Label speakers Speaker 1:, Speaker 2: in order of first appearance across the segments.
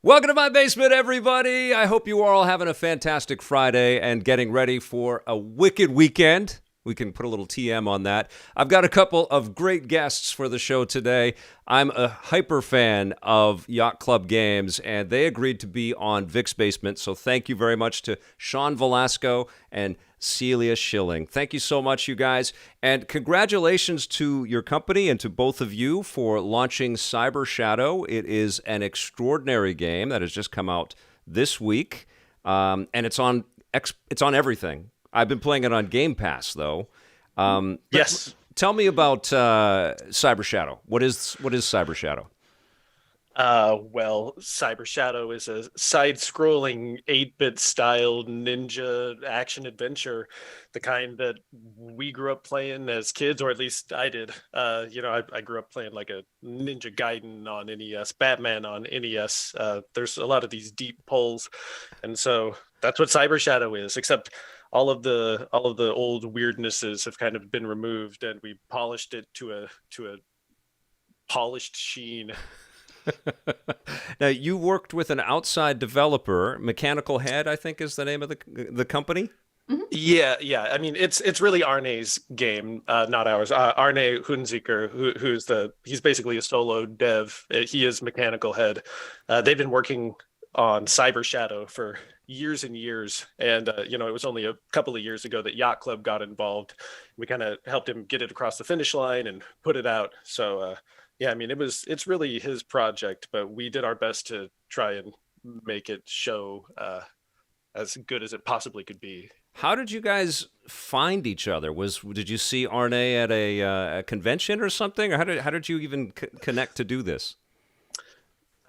Speaker 1: Welcome to my basement, everybody. I hope you are all having a fantastic Friday and getting ready for a wicked weekend. We can put a little TM on that. I've got a couple of great guests for the show today. I'm a hyper fan of Yacht Club Games, and they agreed to be on Vic's Basement. So thank you very much to Sean Velasco and Celia Schilling. Thank you so much, you guys. And congratulations to your company and to both of you for launching Cyber Shadow. It is an extraordinary game that has just come out this week, and it's on everything. I've been playing it on Game Pass, though.
Speaker 2: Yes.
Speaker 1: Tell me about Cyber Shadow. What is Cyber Shadow?
Speaker 2: Well, Cyber Shadow is a side-scrolling 8-bit style ninja action adventure, the kind that we grew up playing as kids, or at least I did. I grew up playing like a Ninja Gaiden on NES, Batman on NES. There's a lot of these deep pulls, and so that's what Cyber Shadow is, except all of the old weirdnesses have kind of been removed, and we polished it to a polished sheen.
Speaker 1: Now, you worked with an outside developer, Mechanical Head, I think is the name of the company.
Speaker 2: Yeah. I mean, it's really Arne's game, not ours. Arne Hunziker, he's basically a solo dev. He is Mechanical Head. They've been working on Cyber Shadow for years and years, and it was only a couple of years ago that Yacht Club got involved. We kind of helped him get it across the finish line and put it out. So yeah, I mean, it's really his project, but we did our best to try and make it show as good as it possibly could be.
Speaker 1: How did you guys find each other? Did you see Arne at a convention or something, or how did you even connect to do this?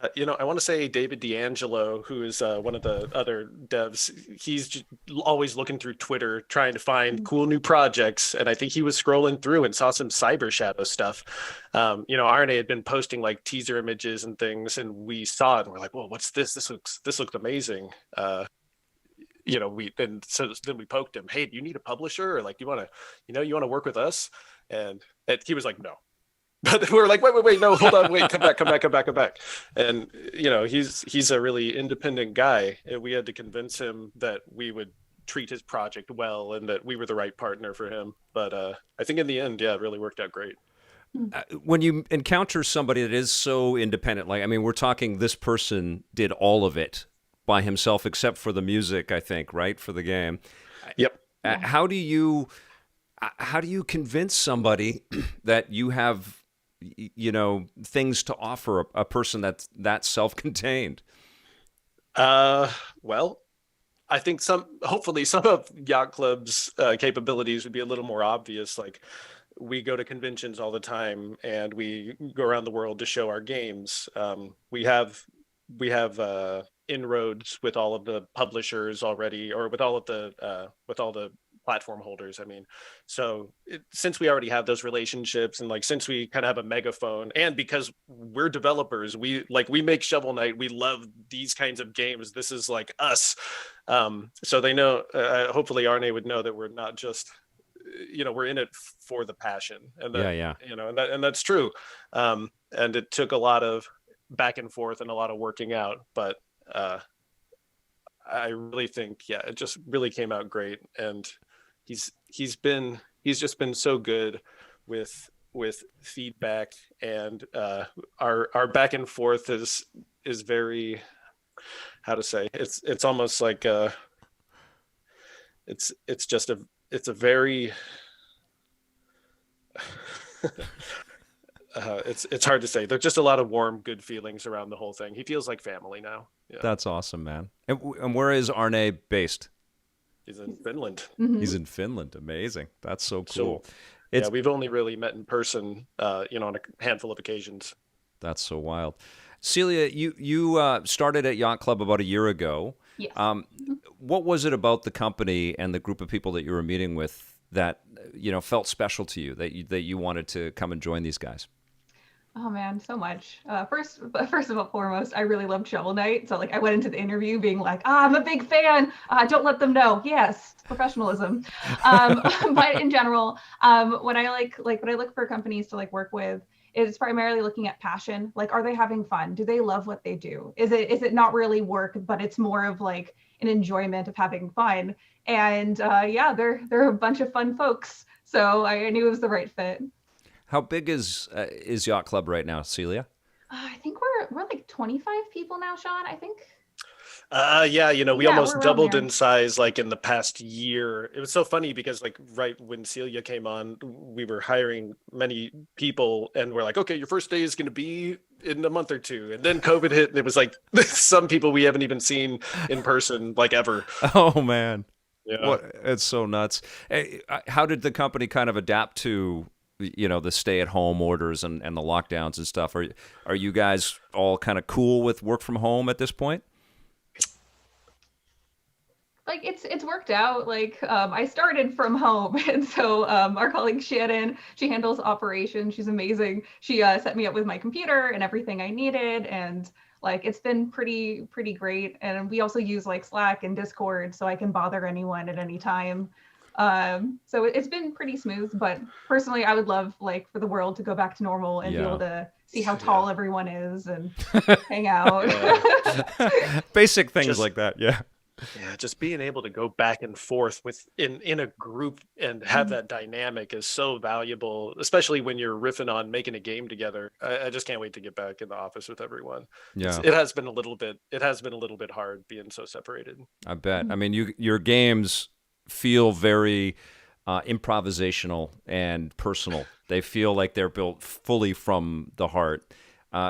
Speaker 2: I want to say David D'Angelo, who is one of the other devs. He's just always looking through Twitter trying to find cool new projects, and I think he was scrolling through and saw some Cyber Shadow stuff. Arne had been posting like teaser images and things, and we saw it, and we're like, "Whoa, what's this? This looks amazing." Then we poked him. Hey, do you need a publisher, or like, do you want to work with us? And he was like, no. But we were like, wait, no, hold on, wait, come back. And he's a really independent guy. And we had to convince him that we would treat his project well and that we were the right partner for him. But I think in the end, yeah, it really worked out great.
Speaker 1: When you encounter somebody that is so independent, like, I mean, we're talking this person did all of it by himself except for the music, I think, right, for the game.
Speaker 2: Yep.
Speaker 1: How do you convince somebody that you have things to offer a person that's that self-contained?
Speaker 2: Well, I think hopefully some of Yacht Club's capabilities would be a little more obvious. Like, we go to conventions all the time, and we go around the world to show our games. We have inroads with all of the publishers already, or with all the platform holders. I mean, so since we already have those relationships, and like since we kind of have a megaphone, and because we're developers, we make Shovel Knight. We love these kinds of games. This is like us. So they know. Hopefully, Arne would know that we're not just, we're in it for the passion, and that,
Speaker 1: Yeah.
Speaker 2: and that's true. And it took a lot of back and forth and a lot of working out, but I really think, yeah, it just really came out great. And he's just been so good with feedback, and our back and forth is very, how to say, it's almost like it's a very it's hard to say. There's just a lot of warm, good feelings around the whole thing. He feels like family now. Yeah.
Speaker 1: That's awesome, man. And where is Arne based?
Speaker 2: He's in Finland.
Speaker 1: He's in Finland. Amazing. That's so cool.
Speaker 2: So, yeah, we've only really met in person, on a handful of occasions.
Speaker 1: That's so wild. Celia, you started at Yacht Club about a year ago.
Speaker 3: Yes.
Speaker 1: What was it about the company and the group of people that you were meeting with that felt special to you, that you wanted to come and join these guys?
Speaker 3: Oh man, so much. First of all, foremost, I really loved Shovel Knight. So like I went into the interview being like, I'm a big fan. Don't let them know. Yes, professionalism. But in general, when I when I look for companies to like work with, is primarily looking at passion. Like, are they having fun? Do they love what they do? Is it not really work, but it's more of like an enjoyment of having fun? And yeah, they're a bunch of fun folks. So I knew it was the right fit.
Speaker 1: How big is Yacht Club right now, Celia?
Speaker 3: I think we're like 25 people now, Sean. I think.
Speaker 2: Yeah, we
Speaker 3: Yeah,
Speaker 2: almost
Speaker 3: we're around
Speaker 2: doubled
Speaker 3: there.
Speaker 2: in size like in the past year. It was so funny because like right when Celia came on, we were hiring many people and we're like, okay, your first day is going to be in a month or two. And then COVID hit and it was like some people we haven't even seen in person like ever.
Speaker 1: Oh man,
Speaker 2: Yeah.
Speaker 1: what? It's so nuts. Hey, how did the company kind of adapt to the stay-at-home orders and the lockdowns and stuff? Are you guys all kind of cool with work from home at this point?
Speaker 3: Like it's worked out. Like I started from home, and so our colleague Shannon, she handles operations. She's amazing. She set me up with my computer and everything I needed, and like it's been pretty great. And we also use like Slack and Discord, so I can bother anyone at any time. So it's been pretty smooth. But personally, I would love like for the world to go back to normal and be able to see how tall everyone is and hang out.
Speaker 1: Basic things
Speaker 2: Just-
Speaker 1: like that. Yeah.
Speaker 2: Yeah, just being able to go back and forth in a group and have that dynamic is so valuable, especially when you're riffing on making a game together. I just can't wait to get back in the office with everyone.
Speaker 1: Yeah.
Speaker 2: It has been a little bit hard being so separated.
Speaker 1: I bet. I mean, your games feel very improvisational and personal. They feel like they're built fully from the heart.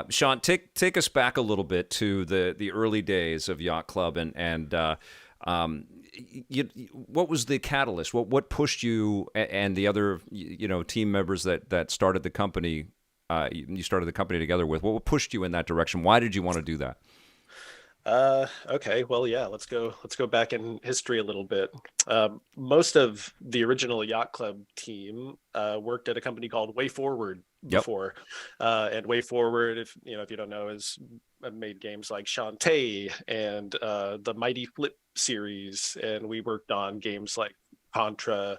Speaker 1: Sean, take us back a little bit to the early days of Yacht Club, and what was the catalyst? What pushed you and the other team members that started the company? You started the company together with. What pushed you in that direction? Why did you want to do that?
Speaker 2: Okay, well, yeah, let's go back in history a little bit. Most of the original Yacht Club team worked at a company called WayForward before. And WayForward, if you don't know, has made games like Shantae and the Mighty Flip series, and we worked on games like Contra,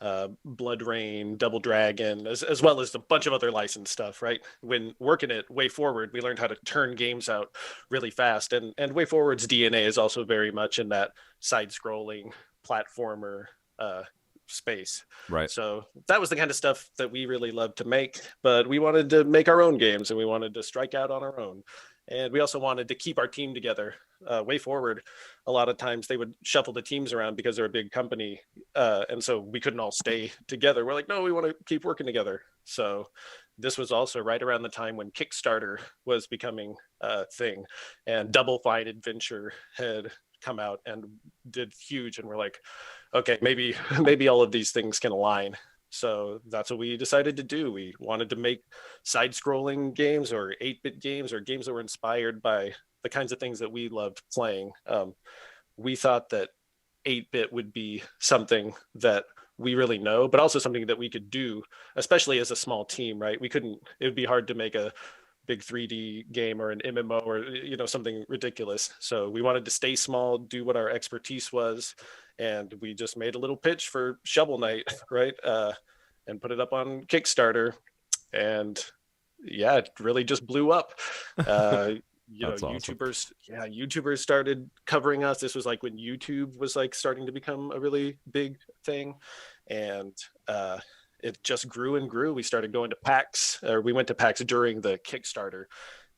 Speaker 2: BloodRayne, Double Dragon, as well as a bunch of other licensed stuff, right? When working at WayForward, we learned how to turn games out really fast. And WayForward's DNA is also very much in that side-scrolling platformer space.
Speaker 1: Right.
Speaker 2: So that was the kind of stuff that we really loved to make, but we wanted to make our own games and we wanted to strike out on our own. And we also wanted to keep our team together. WayForward, a lot of times they would shuffle the teams around because they're a big company. And so we couldn't all stay together. We're like, no, we want to keep working together. So this was also right around the time when Kickstarter was becoming a thing and Double Fine Adventure had come out and did huge. And we're like, okay, maybe all of these things can align. So that's what we decided to do. We wanted to make side-scrolling games or 8-bit games or games that were inspired by the kinds of things that we loved playing. We thought that 8-bit would be something that we really know, but also something that we could do, especially as a small team, right? It would be hard to make a big 3D game or an MMO or something ridiculous. So we wanted to stay small, do what our expertise was, and we just made a little pitch for Shovel Knight, right? And put it up on Kickstarter, and yeah, it really just blew up.
Speaker 1: That's awesome.
Speaker 2: YouTubers started covering us. This was like when YouTube was like starting to become a really big thing, and it just grew and grew. We started going to PAX, or we went to PAX during the Kickstarter,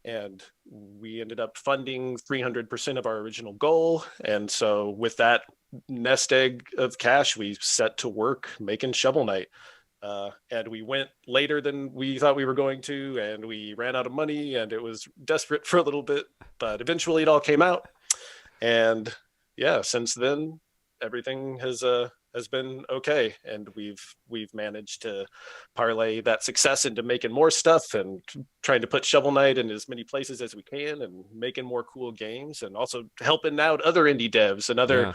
Speaker 2: and we ended up funding 300% of our original goal. And so with that nest egg of cash, we set to work making Shovel Knight. And we went later than we thought we were going to, and we ran out of money, and it was desperate for a little bit, but eventually it all came out. And yeah, since then, everything has been okay, and we've managed to parlay that success into making more stuff and trying to put Shovel Knight in as many places as we can, and making more cool games, and also helping out other indie devs and other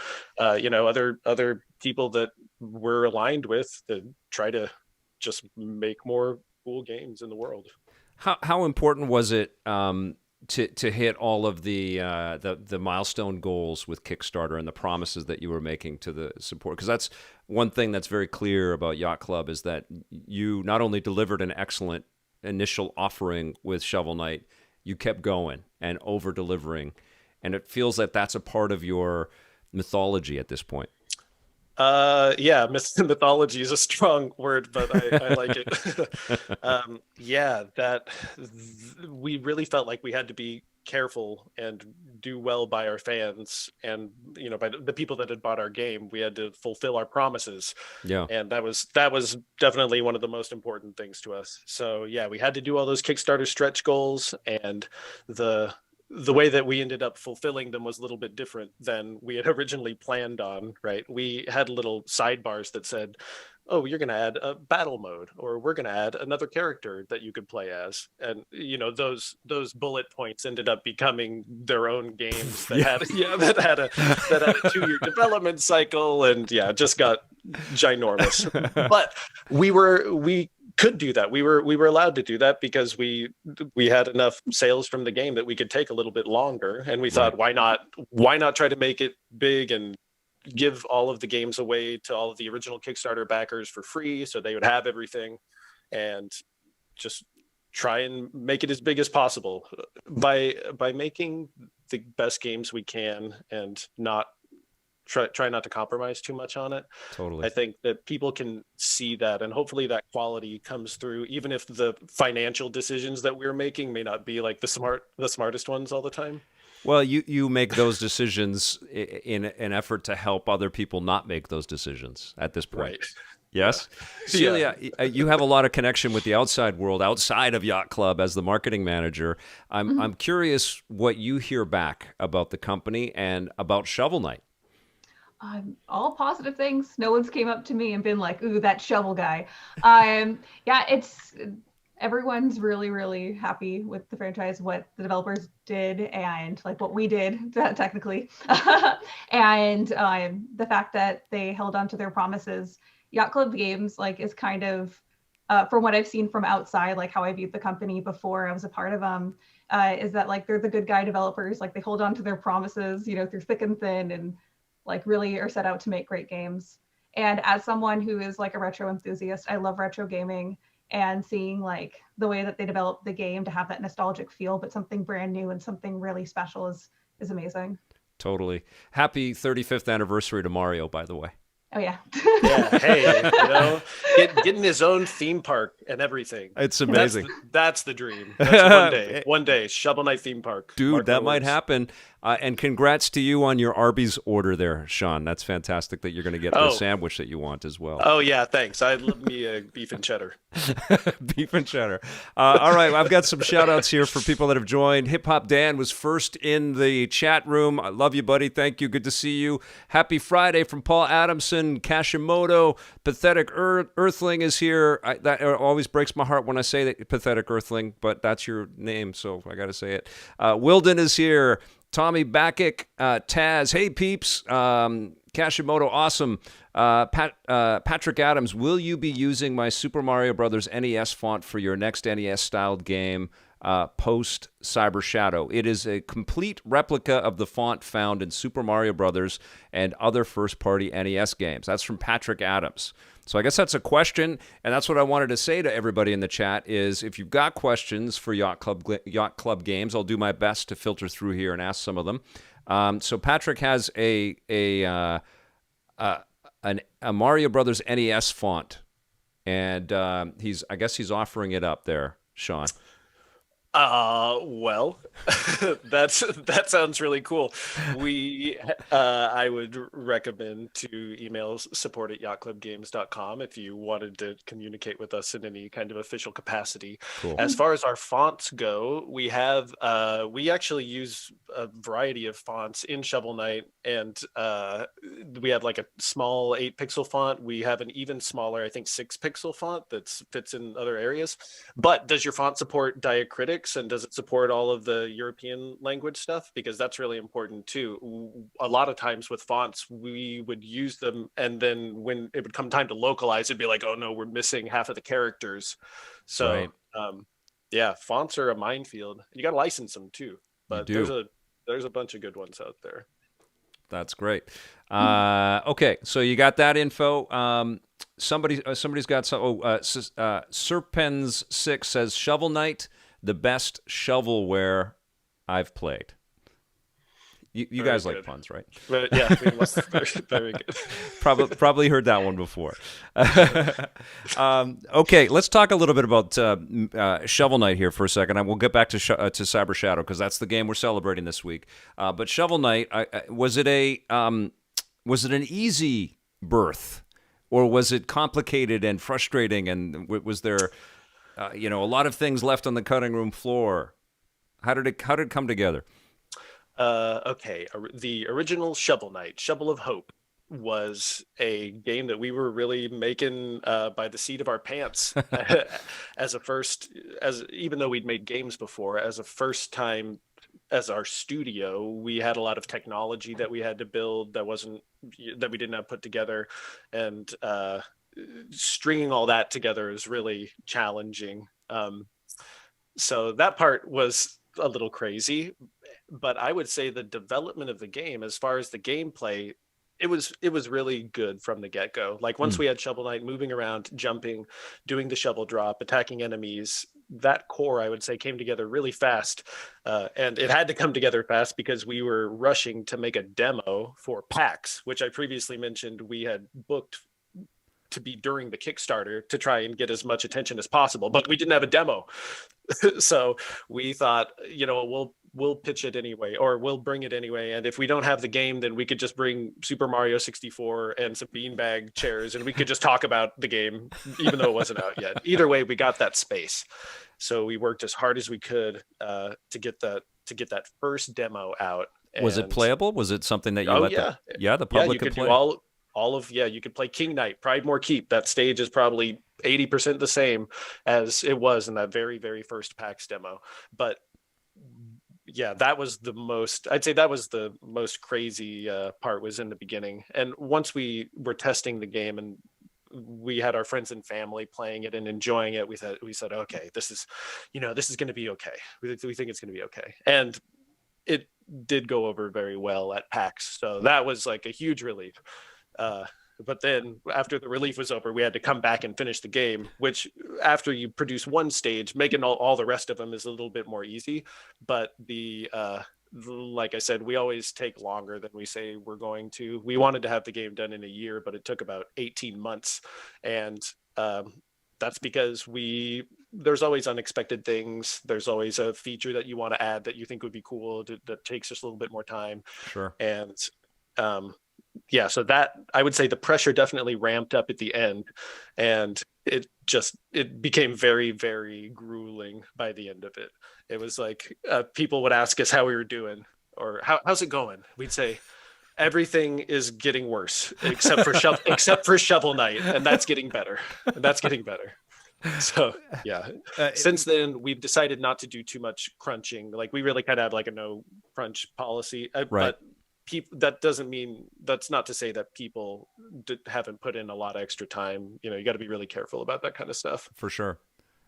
Speaker 2: other people that we're aligned with to try to just make more cool games in the world.
Speaker 1: How important was it to hit all of the milestone goals with Kickstarter and the promises that you were making to the support? Because that's one thing that's very clear about Yacht Club, is that you not only delivered an excellent initial offering with Shovel Knight, you kept going and over delivering, and it feels that that's a part of your mythology at this point.
Speaker 2: Yeah, mythology is a strong word, but I like it. Yeah, we really felt like we had to be careful and do well by our fans, and by the people that had bought our game. We had to fulfill our promises,
Speaker 1: Yeah.
Speaker 2: and that was definitely one of the most important things to us. So yeah, we had to do all those Kickstarter stretch goals, and the way that we ended up fulfilling them was a little bit different than we had originally planned on, right? We had little sidebars that said, oh, you're going to add a battle mode, or we're going to add another character that you could play as. And, those bullet points ended up becoming their own games that had a 2-year development cycle, and it just got ginormous. But we could do that. We were allowed to do that because we had enough sales from the game that we could take a little bit longer, and we thought, why not try to make it big and give all of the games away to all of the original Kickstarter backers for free, so they would have everything, and just try and make it as big as possible by making the best games we can, and not try not to compromise too much on it.
Speaker 1: Totally.
Speaker 2: I think that people can see that, and hopefully that quality comes through, even if the financial decisions that we're making may not be like the smartest ones all the time.
Speaker 1: Well, you make those decisions in an effort to help other people not make those decisions at this point.
Speaker 2: Right.
Speaker 1: Yes. Celia, you have a lot of connection with the outside world, outside of Yacht Club as the marketing manager. I'm curious what you hear back about the company and about Shovel Knight.
Speaker 3: All positive things. No one's came up to me and been like, ooh, that shovel guy. Everyone's really, really happy with the franchise, what the developers did, and like what we did technically. And the fact that they held on to their promises. Yacht Club Games is kind of, from what I've seen from outside, like how I viewed the company before I was a part of them, is that they're the good guy developers. They hold on to their promises, through thick and thin, and really are set out to make great games. And as someone who is a retro enthusiast, I love retro gaming, and seeing the way that they develop the game to have that nostalgic feel, but something brand new and something really special is amazing.
Speaker 1: Totally. Happy 35th anniversary to Mario, by the way.
Speaker 3: Oh yeah.
Speaker 2: Yeah. Hey, getting his own theme park and everything.
Speaker 1: It's amazing.
Speaker 2: That's the dream. That's one day, Shovel Knight theme park.
Speaker 1: Dude, that might happen. And congrats to you on your Arby's order there, Sean. That's fantastic that you're going to get the sandwich that you want as well.
Speaker 2: Oh, yeah, thanks. I love me a beef and cheddar.
Speaker 1: Beef and cheddar. All right, I've got some shout-outs here for people that have joined. Hip Hop Dan was first in the chat room. I love you, buddy. Thank you. Good to see you. Happy Friday from Paul Adamson. Kashimoto. Pathetic Earthling is here. That always breaks my heart when I say that, Pathetic Earthling, but that's your name, so I got to say it. Wilden is here. Tommy Backick, Taz, hey peeps, Kashimoto, awesome. Patrick Adams, will you be using my Super Mario Brothers NES font for your next NES-styled game post Cyber Shadow? It is a complete replica of the font found in Super Mario Brothers and other first-party NES games. That's from Patrick Adams. So I guess that's a question, and that's what I wanted to say to everybody in the chat is if you've got questions for Yacht Club Games, I'll do my best to filter through here and ask some of them. So Patrick has a Mario Brothers NES font, and I guess he's offering it up there, Sean.
Speaker 2: Well, that sounds really cool. I would recommend to email support@yachtclubgames.com if you wanted to communicate with us in any kind of official capacity.
Speaker 1: Cool.
Speaker 2: As far as our fonts go, we actually use a variety of fonts in Shovel Knight, and we have a small 8-pixel font. We have an even smaller, I think 6-pixel font that fits in other areas. But does your font support diacritics? And does it support all of the European language stuff? Because that's really important too. A lot of times with fonts, we would use them, and then when it would come time to localize, it'd be like, oh no, we're missing half of the characters. So right. Fonts are a minefield. You got to license them too. But there's a bunch of good ones out there.
Speaker 1: That's great. Okay, so you got that info. somebody's got some. Serpens6 says Shovel Knight, the best shovelware I've played. You guys like puns, right?
Speaker 2: But yeah, we must. Very good.
Speaker 1: Probably heard that one before. Okay, let's talk a little bit about Shovel Knight here for a second. And we'll get back to Cyber Shadow because that's the game we're celebrating this week. But Shovel Knight, was it an easy birth, or was it complicated and frustrating? And was there, a lot of things left on the cutting room floor? How did it come together?
Speaker 2: Okay, the original Shovel Knight, Shovel of Hope, was a game that we were really making by the seat of our pants even though we'd made games before, as a first time as our studio. We had a lot of technology that we had to build that we didn't have put together, and stringing all that together is really challenging. So that part was a little crazy, but I would say the development of the game, as far as the gameplay, it was really good from the get-go. Like once we had Shovel Knight moving around, jumping, doing the shovel drop, attacking enemies, that core, I would say, came together really fast. And it had to come together fast because we were rushing to make a demo for PAX, which I previously mentioned we had booked to be during the Kickstarter to try and get as much attention as possible, but we didn't have a demo. So we thought, we'll pitch it anyway, or we'll bring it anyway. And if we don't have the game, then we could just bring Super Mario 64 and some beanbag chairs, and we could just talk about the game, even though it wasn't out yet. Either way, we got that space. So we worked as hard as we could to get that first demo out.
Speaker 1: Was it playable? Was it something that you the public could play?
Speaker 2: You could play King Knight, Pridemore Keep. That stage is probably 80% the same as it was in that very, very first PAX demo. But yeah, I'd say that was the most crazy part, was in the beginning. And once we were testing the game and we had our friends and family playing it and enjoying it, we said, okay, this is going to be okay. We think it's going to be okay. And it did go over very well at PAX. So that was like a huge relief. But then after the relief was over, we had to come back and finish the game, which after you produce one stage, making all the rest of them is a little bit more easy. But like I said, we always take longer than we say we're going to. We wanted to have the game done in a year, but it took about 18 months. And that's because there's always unexpected things. There's always a feature that you want to add that you think would be cool that takes just a little bit more time.
Speaker 1: Sure.
Speaker 2: And so that, I would say the pressure definitely ramped up at the end, and it became very, very grueling by the end of it. It was like people would ask us how we were doing, or how's it going? We'd say everything is getting worse except for Shovel Knight, and that's getting better. So yeah, since then we've decided not to do too much crunching. Like we really kind of have like a no crunch policy,
Speaker 1: right.
Speaker 2: But that's not to say that people haven't put in a lot of extra time. You got to be really careful about that kind of stuff.
Speaker 1: For sure.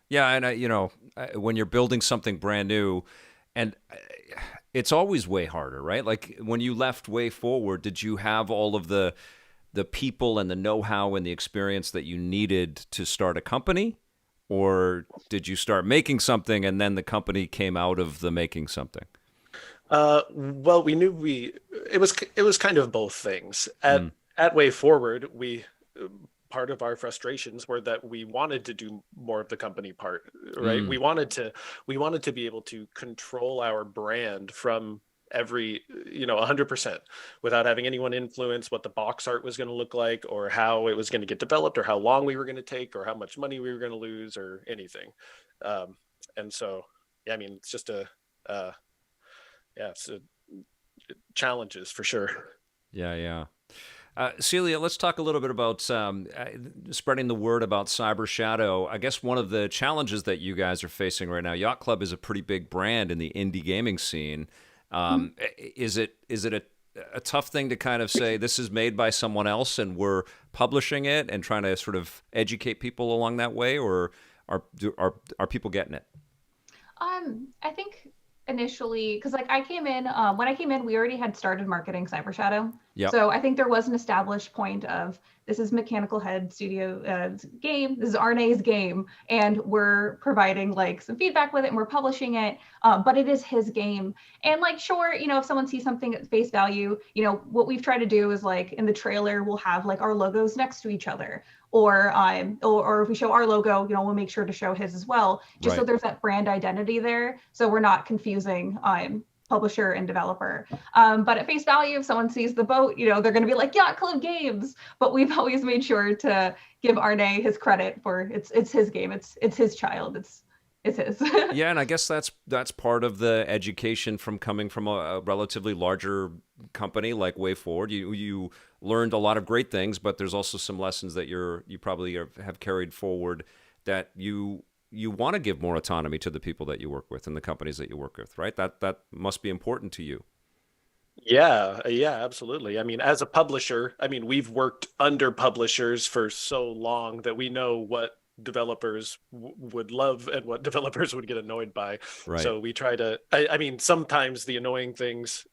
Speaker 1: Yeah. And when you're building something brand new, and it's always way harder, right? Like when you left WayForward, did you have all of the people and the know-how and the experience that you needed to start a company? Or did you start making something and then the company came out of the making something?
Speaker 2: Well, we knew it was kind of both things. At WayForward, part of our frustrations were that we wanted to do more of the company part, right? We wanted to be able to control our brand from 100%, without having anyone influence what the box art was going to look like, or how it was going to get developed, or how long we were going to take, or how much money we were going to lose, or anything. And so, yeah, I mean, it's just challenges for sure.
Speaker 1: Yeah. Celia, let's talk a little bit about spreading the word about Cyber Shadow. I guess one of the challenges that you guys are facing right now, Yacht Club is a pretty big brand in the indie gaming scene. Is it a tough thing to kind of say this is made by someone else and we're publishing it and trying to sort of educate people along that way, or are people getting it?
Speaker 3: I think initially, because like I came in, when I came in, we already had started marketing Cyber Shadow.
Speaker 1: Yep.
Speaker 3: So I think there was an established point of this is Mechanical Head Studio game. This is Arne's game, and we're providing like some feedback with it, and we're publishing it. But it is his game, and like, sure, you know, if someone sees something at face value, you know, what we've tried to do is like in the trailer, we'll have like our logos next to each other, or if we show our logo, you know, we'll make sure to show his as well, just so there's that brand identity there, so we're not confusing publisher and developer. But at face value, if someone sees the boat, you know, they're going to be like Yacht Club Games. But we've always made sure to give Arne his credit for it's his game. It's his child. It's his.
Speaker 1: Yeah, and I guess that's part of the education from coming from a relatively larger company like WayForward. You learned a lot of great things, but there's also some lessons that you probably have carried forward that you want to give more autonomy to the people that you work with and the companies that you work with, right? That must be important to you.
Speaker 2: Yeah, absolutely. I mean, as a publisher, I mean, we've worked under publishers for so long that we know what developers would love and what developers would get annoyed by.
Speaker 1: Right.
Speaker 2: So we try to, I mean, sometimes the annoying things,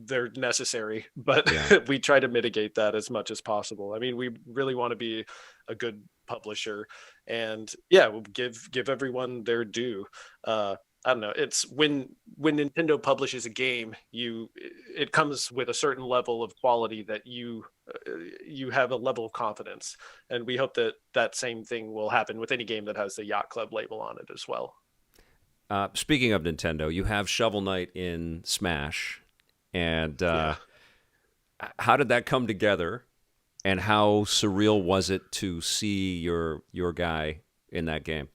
Speaker 2: they're necessary, but we try to mitigate that as much as possible. I mean, we really want to be a good publisher, and we'll give everyone their due. I don't know, it's when Nintendo publishes a game, it comes with a certain level of quality that you have a level of confidence, and we hope that same thing will happen with any game that has the Yacht Club label on it as well.
Speaker 1: Speaking of Nintendo, you have Shovel Knight in Smash, and how did that come together? And how surreal was it to see your guy in that game?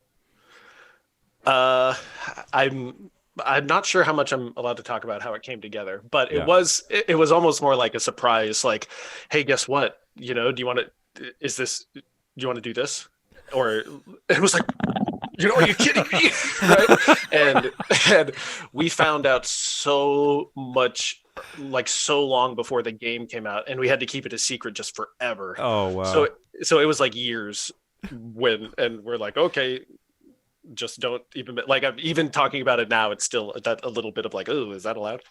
Speaker 2: I'm not sure how much I'm allowed to talk about how it came together, but it was almost more like a surprise. Like, hey, guess what? You know, do you want to do this? Or it was like, you know, are you kidding me? Right? And we found out so much, like so long before the game came out, and we had to keep it a secret just forever.
Speaker 1: Oh wow!
Speaker 2: So it was like years and we're like, okay, just don't even, like, I'm even talking about it now, it's still a little bit of like, oh, is that allowed?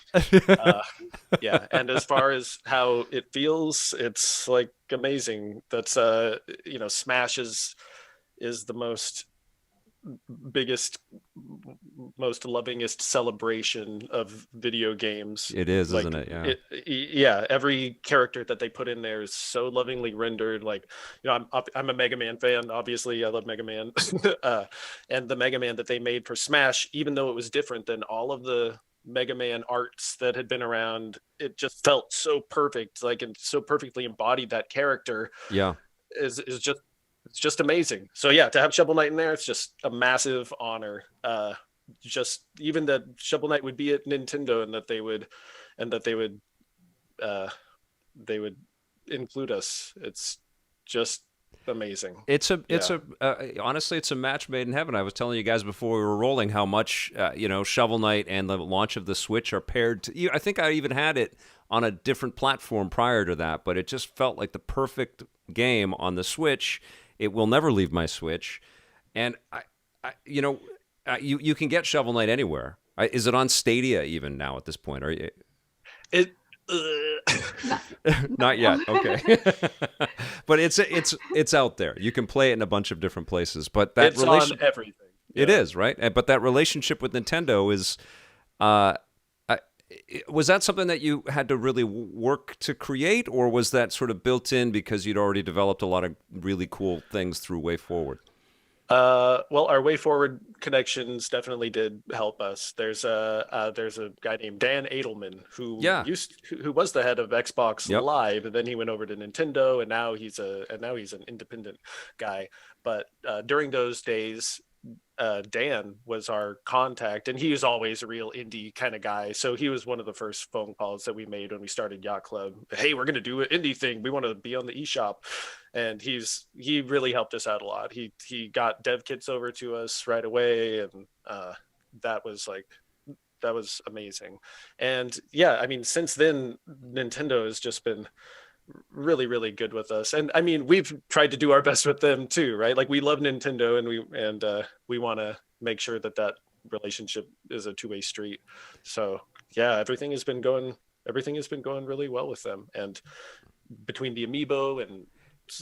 Speaker 2: And as far as how it feels, it's like amazing. That's you know, Smash is the biggest, most lovingest celebration of video games.
Speaker 1: It is,
Speaker 2: like,
Speaker 1: isn't it?
Speaker 2: Every character that they put in there is so lovingly rendered. Like, you know, I'm a Mega Man fan, obviously. I love Mega Man. And the Mega Man that they made for Smash, even though it was different than all of the Mega Man arts that had been around, it just felt so perfect, like, and so perfectly embodied that character. It's just amazing. So to have Shovel Knight in there, it's just a massive honor. Just even that Shovel Knight would be at Nintendo, and that they would include us. It's just amazing.
Speaker 1: Honestly, it's a match made in heaven. I was telling you guys before we were rolling how much Shovel Knight and the launch of the Switch are paired to. I think I even had it on a different platform prior to that, but it just felt like the perfect game on the Switch. It will never leave my Switch, and you can get Shovel Knight anywhere. Is it on Stadia even now at this point? Are you? Not yet. Okay, but it's out there. You can play it in a bunch of different places. But that
Speaker 2: it's on everything.
Speaker 1: It is, right? But that relationship with Nintendo is. Was that something that you had to really work to create, or was that sort of built in because you'd already developed a lot of really cool things through WayForward?
Speaker 2: Well, our WayForward connections definitely did help us. There's a guy named Dan Edelman who was the head of Xbox Live, and then he went over to Nintendo, and now he's an independent guy. But during those days, Dan was our contact, and he was always a real indie kind of guy. So he was one of the first phone calls that we made when we started Yacht Club. Hey, we're going to do an indie thing. We want to be on the eShop. And he really helped us out a lot. He got dev kits over to us right away. And that was amazing. And I mean, since then, Nintendo has just been really, really good with us. And I mean, we've tried to do our best with them too, right? Like, we love Nintendo, and we want to make sure that relationship is a two-way street. So everything has been going really well with them. And between the Amiibo and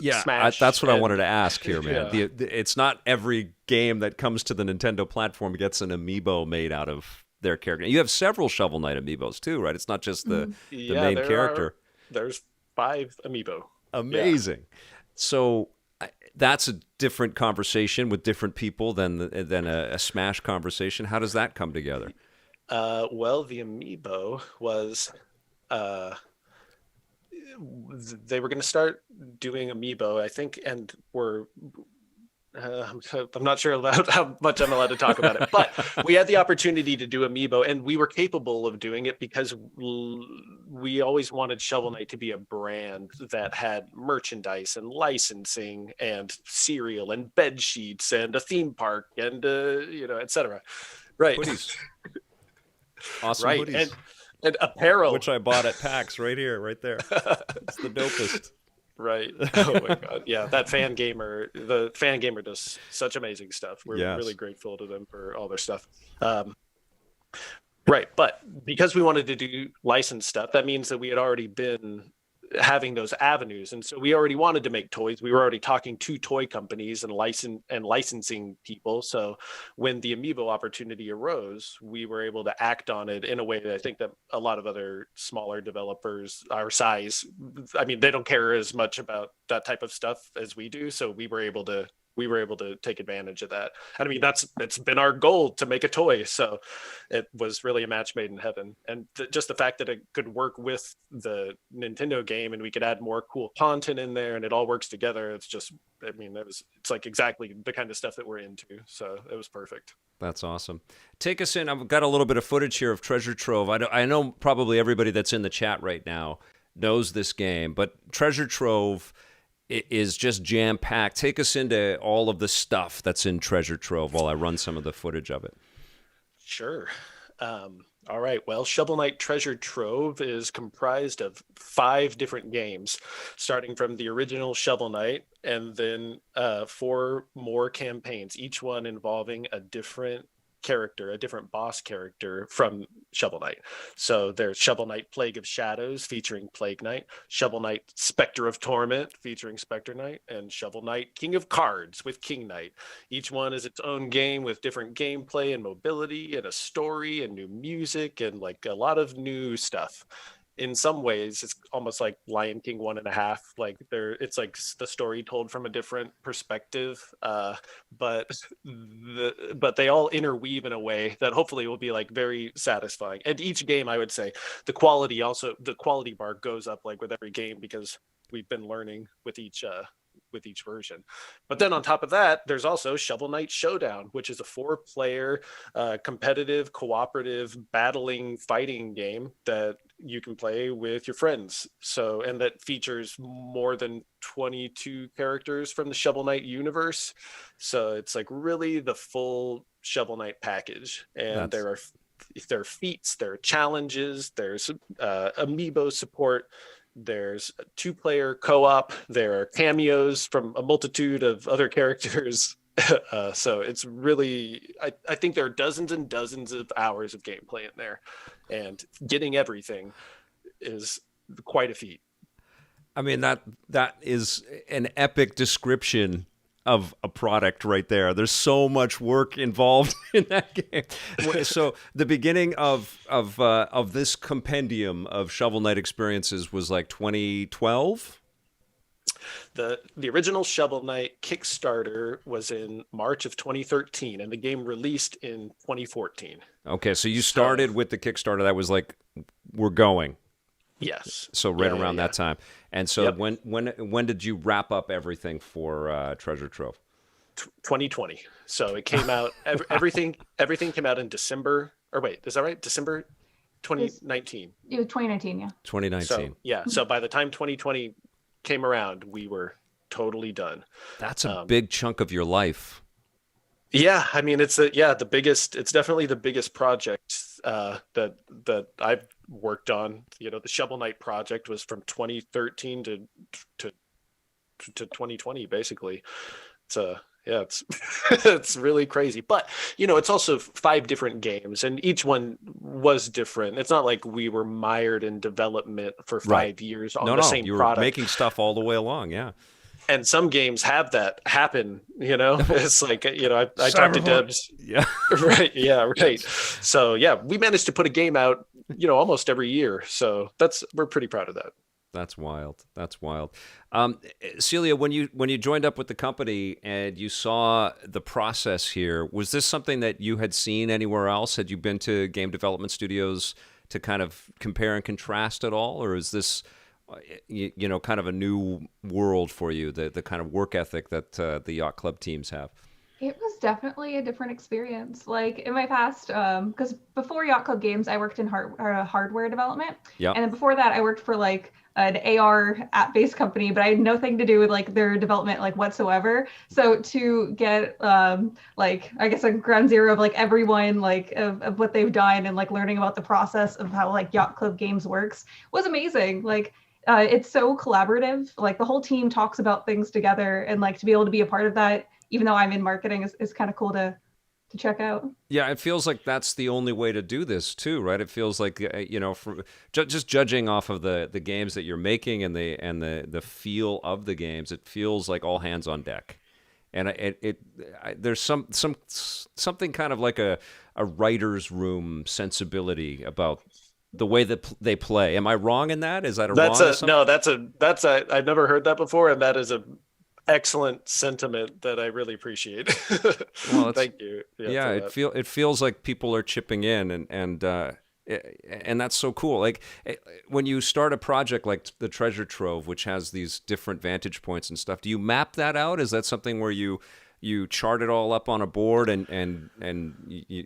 Speaker 1: Yeah,
Speaker 2: Smash.
Speaker 1: that's what I wanted to ask here, man.
Speaker 2: Yeah.
Speaker 1: It's not every game that comes to the Nintendo platform gets an amiibo made out of their character. You have several Shovel Knight amiibos too, right? It's not just the
Speaker 2: Yeah,
Speaker 1: main character.
Speaker 2: there's 5 amiibo. Yeah.
Speaker 1: Amazing. So that's a different conversation with different people than a Smash conversation. How does that come together?
Speaker 2: Well, the amiibo was they were going to start doing amiibo, I think, and I'm not sure about how much I'm allowed to talk about it, but we had the opportunity to do amiibo, and we were capable of doing it because we always wanted Shovel Knight to be a brand that had merchandise and licensing and cereal and bed sheets and a theme park and etc. Right.
Speaker 1: Hoodies. Awesome
Speaker 2: right.
Speaker 1: hoodies.
Speaker 2: And apparel,
Speaker 1: which I bought at PAX right here, right there. It's the dopest.
Speaker 2: Right. Oh my God. Yeah. The fan gamer does such amazing stuff. We're really grateful to them for all their stuff. Right. But because we wanted to do licensed stuff, that means that we had already been having those avenues. And so we already wanted to make toys. We were already talking to toy companies and licensing people. So when the Amiibo opportunity arose, we were able to act on it in a way that I think that a lot of other smaller developers our size, I mean, they don't care as much about that type of stuff as we do. So we were able to take advantage of that. And I mean, it's been our goal to make a toy. So it was really a match made in heaven. And just the fact that it could work with the Nintendo game and we could add more cool content in there and it all works together. It's just, I mean, it's like exactly the kind of stuff that we're into. So it was perfect.
Speaker 1: That's awesome. Take us in. I've got a little bit of footage here of Treasure Trove. I know probably everybody that's in the chat right now knows this game, but Treasure Trove is just jam-packed. Take us into all of the stuff that's in Treasure Trove while I run some of the footage of it.
Speaker 2: Sure. All right. Well, Shovel Knight Treasure Trove is comprised of 5 different games, starting from the original Shovel Knight, and then 4 more campaigns, each one involving a different character, a different boss character from Shovel Knight. So there's Shovel Knight Plague of Shadows featuring Plague Knight, Shovel Knight Spectre of Torment featuring Spectre Knight, and Shovel Knight King of Cards with King Knight. Each one is its own game with different gameplay and mobility and a story and new music and like a lot of new stuff. In some ways, it's almost like Lion King 1.5. Like it's like the story told from a different perspective, but they all interweave in a way that hopefully will be like very satisfying. And each game, I would say, the quality bar goes up like with every game because we've been learning with each version. But then on top of that, there's also Shovel Knight Showdown, which is a 4-player competitive, cooperative, battling, fighting game that you can play with your friends. So, and that features more than 22 characters from the Shovel Knight universe. So it's like really the full Shovel Knight package. And there are feats, there are challenges, there's amiibo support, there's a 2-player co-op, there are cameos from a multitude of other characters. So it's really, I think there are dozens and dozens of hours of gameplay in there, and getting everything is quite a feat.
Speaker 1: I mean, that is an epic description of a product right there. There's so much work involved in that game. So the beginning of this compendium of Shovel Knight experiences was like 2012.
Speaker 2: The original Shovel Knight Kickstarter was in March of 2013, and the game released in 2014.
Speaker 1: Okay, so you started with the Kickstarter. That was like, we're going.
Speaker 2: Yes.
Speaker 1: So around that time. And so when did you wrap up everything for Treasure Trove?
Speaker 2: 2020. So it came out. Everything came out in December. Or wait, is that right? December 2019.
Speaker 3: It was 2019. Yeah.
Speaker 1: 2019.
Speaker 2: So by the time 2020 came around, we were totally done.
Speaker 1: That's a big chunk of your life.
Speaker 2: Yeah, I mean, it's definitely the biggest project that I've worked on. You know, the Shovel Knight project was from 2013 to 2020, basically. It's it's really crazy. But, you know, it's also 5 different games, and each one was different. It's not like we were mired in development for 5 years on the same
Speaker 1: you
Speaker 2: product.
Speaker 1: were making stuff all the way along, yeah.
Speaker 2: And some games have that happen, it's like, I talked to
Speaker 1: Cyberpunk.
Speaker 2: Debs.
Speaker 1: Yeah.
Speaker 2: Right. Yeah. Right.
Speaker 1: Yes.
Speaker 2: So yeah, we managed to put a game out, almost every year. So we're pretty proud of that.
Speaker 1: That's wild. That's wild. Celia, when you joined up with the company and you saw the process here, was this something that you had seen anywhere else? Had you been to game development studios to kind of compare and contrast at all, or is this, kind of a new world for you? The kind of work ethic that the yacht club teams have.
Speaker 3: It was definitely a different experience. Like in my past, because before Yacht Club Games, I worked in hardware development.
Speaker 1: Yeah.
Speaker 3: And then before that, I worked for like an AR app-based company, but I had nothing to do with like their development like whatsoever. So to get like, I guess, a ground zero of like everyone, like of what they've done and like learning about the process of how like Yacht Club Games works was amazing. Like it's so collaborative. Like the whole team talks about things together, and like to be able to be a part of that, even though I'm in marketing, is kind of cool to check out.
Speaker 1: Yeah, it feels like that's the only way to do this too, right? It feels like from just judging off of the games that you're making and the feel of the games, it feels like all hands on deck. And there's something kind of like a writer's room sensibility about the way that they play. Am I wrong in that? Is that
Speaker 2: I've never heard that before, and that is a excellent sentiment that I really appreciate.
Speaker 1: Well,
Speaker 2: Thank you.
Speaker 1: Yeah, it feels like people are chipping in, and that's so cool. Like when you start a project like the Treasure Trove, which has these different vantage points and stuff, do you map that out? Is that something where you chart it all up on a board and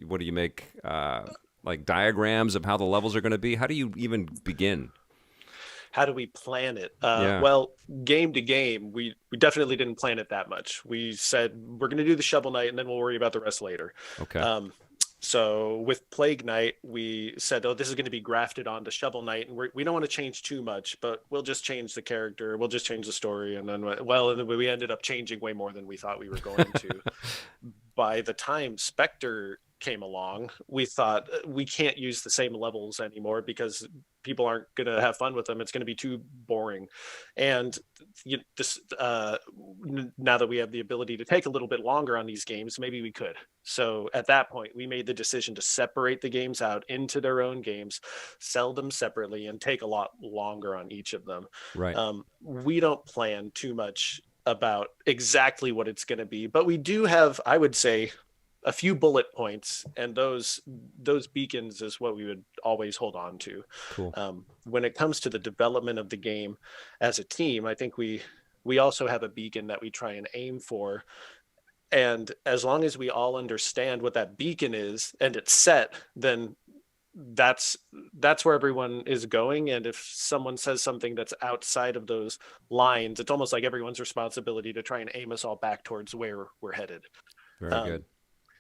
Speaker 1: what do you make like diagrams of how the levels are going to be? How do you even begin?
Speaker 2: How do we plan it?
Speaker 1: Yeah.
Speaker 2: Well, game to game, we definitely didn't plan it that much. We said we're going to do the Shovel Knight, and then we'll worry about the rest later.
Speaker 1: Okay.
Speaker 2: So with Plague Knight, we said, oh, this is going to be grafted onto Shovel Knight, and we don't want to change too much, but we'll just change the character, we'll just change the story, and then we ended up changing way more than we thought we were going to. By the time Spectre came along, we thought we can't use the same levels anymore because people aren't going to have fun with them. It's going to be too boring. And now that we have the ability to take a little bit longer on these games, maybe we could. So at that point, we made the decision to separate the games out into their own games, sell them separately, and take a lot longer on each of them.
Speaker 1: Right.
Speaker 2: We don't plan too much about exactly what it's going to be, but we do have, I would say, a few bullet points, and those beacons is what we would always hold on to.
Speaker 1: Cool.
Speaker 2: When it comes to the development of the game as a team, I think we also have a beacon that we try and aim for. And as long as we all understand what that beacon is and it's set, then that's where everyone is going. And if someone says something that's outside of those lines, it's almost like everyone's responsibility to try and aim us all back towards where we're headed.
Speaker 1: Very good.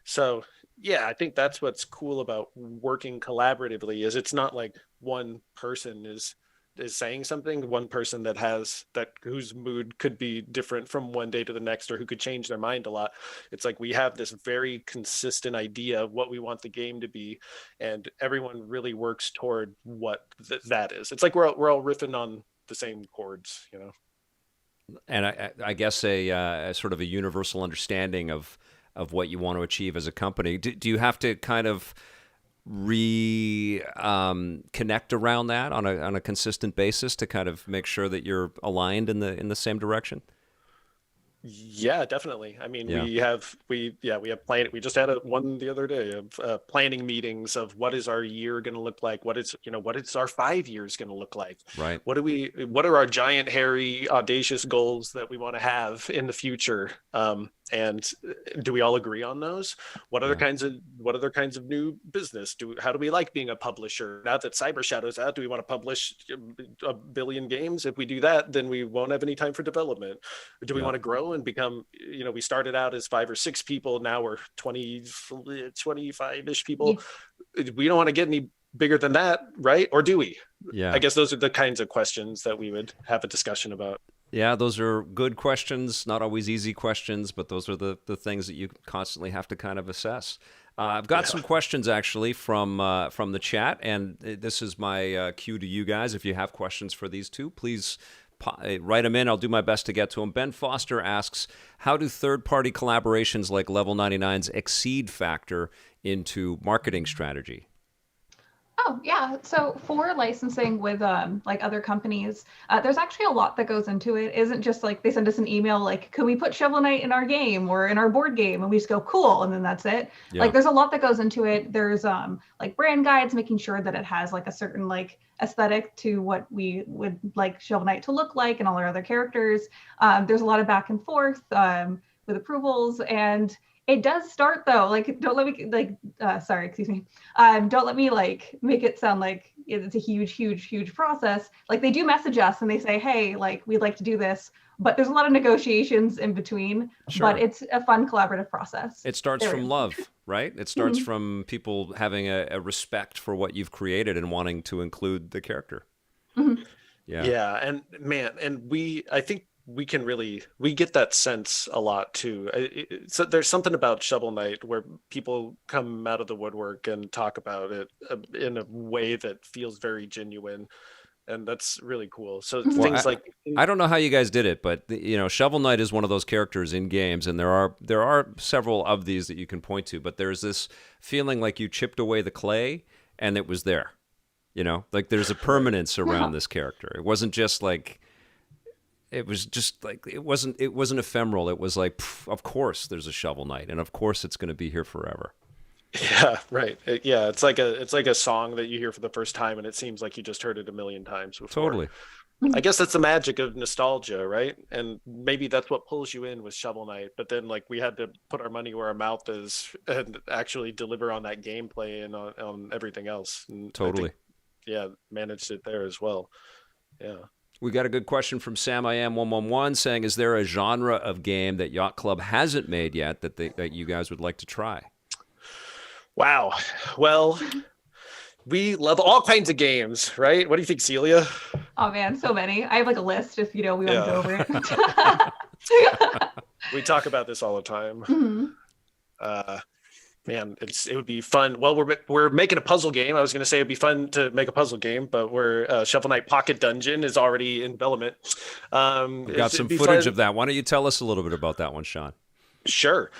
Speaker 2: So yeah, I think that's what's cool about working collaboratively is it's not like one person is saying something, one person whose mood could be different from one day to the next, or who could change their mind a lot. It's like we have this very consistent idea of what we want the game to be, and everyone really works toward what that is. It's like we're all riffing on the same chords,
Speaker 1: And I guess a sort of a universal understanding of what you want to achieve as a company. Do you have to kind of connect around that on a consistent basis to kind of make sure that you're aligned in the same direction?
Speaker 2: Yeah, definitely. I mean,
Speaker 1: Yeah.
Speaker 2: we have planning. We just had one the other day of planning meetings of what is our year going to look like? What is our 5 years going to look like?
Speaker 1: Right.
Speaker 2: What are our giant, hairy, audacious goals that we want to have in the future? And do we all agree on those? What other kinds of new business how do we like being a publisher? Now that Cyber Shadow's out, do we want to publish a billion games? If we do that, then we won't have any time for development. Do we want to grow and become, we started out as 5 or 6 people. Now we're 25-ish people. We don't want to get any bigger than that, right? Or do we?
Speaker 1: Yeah.
Speaker 2: I guess those are the kinds of questions that we would have a discussion about.
Speaker 1: Yeah, those are good questions, not always easy questions, but those are the things that you constantly have to kind of assess. I've got some questions actually from the chat, and this is my cue to you guys. If you have questions for these two, please write them in. I'll do my best to get to them. Ben Foster asks, how do third-party collaborations like Level 99's Exceed factor into marketing strategy?
Speaker 3: Oh, yeah. So for licensing with like other companies, there's actually a lot that goes into it. It isn't just like they send us an email like, can we put Shovel Knight in our game or in our board game? And we just go, cool. And then that's it.
Speaker 1: Yeah.
Speaker 3: Like there's a lot that goes into it. There's like brand guides, making sure that it has like a certain like aesthetic to what we would like Shovel Knight to look like and all our other characters. There's a lot of back and forth with approvals, and it does start though, like, don't let me like, sorry, excuse me. Don't let me like make it sound like it's a huge process. Like they do message us and they say, hey, like we'd like to do this, but there's a lot of negotiations in between, but it's a fun collaborative process.
Speaker 1: It starts from love, right? It starts from people having a respect for what you've created and wanting to include the character. Yeah,
Speaker 2: and man, and I think we get that sense a lot too. So there's something about Shovel Knight where people come out of the woodwork and talk about it in a way that feels very genuine, and that's really cool. So things like
Speaker 1: I don't know how you guys did it, but Shovel Knight is one of those characters in games, and there are several of these that you can point to, but there's this feeling like you chipped away the clay and it was there. Like there's a permanence around this character. It wasn't just like it wasn't ephemeral. It was like, of course there's a Shovel Knight, and of course it's going to be here forever.
Speaker 2: Yeah, right. It's like a song that you hear for the first time and it seems like you just heard it a million times before.
Speaker 1: Totally.
Speaker 2: I guess that's the magic of nostalgia, right? And maybe that's what pulls you in with Shovel Knight, but then like we had to put our money where our mouth is and actually deliver on that gameplay and on everything else. And
Speaker 1: totally.
Speaker 2: Managed it there as well. Yeah.
Speaker 1: We got a good question from Sam I Am 111 saying, is there a genre of game that Yacht Club hasn't made yet that you guys would like to try?
Speaker 2: Wow. Well, we love all kinds of games, right? What do you think, Celia?
Speaker 3: Oh man, so many. I have like a list if we want to go over it.
Speaker 2: We talk about this all the time. Man, it would be fun. Well, we're making a puzzle game. I was going to say it'd be fun to make a puzzle game, but Shovel Knight Pocket Dungeon is already in development.
Speaker 1: We've got some footage of that. Why don't you tell us a little bit about that one, Sean?
Speaker 2: Sure.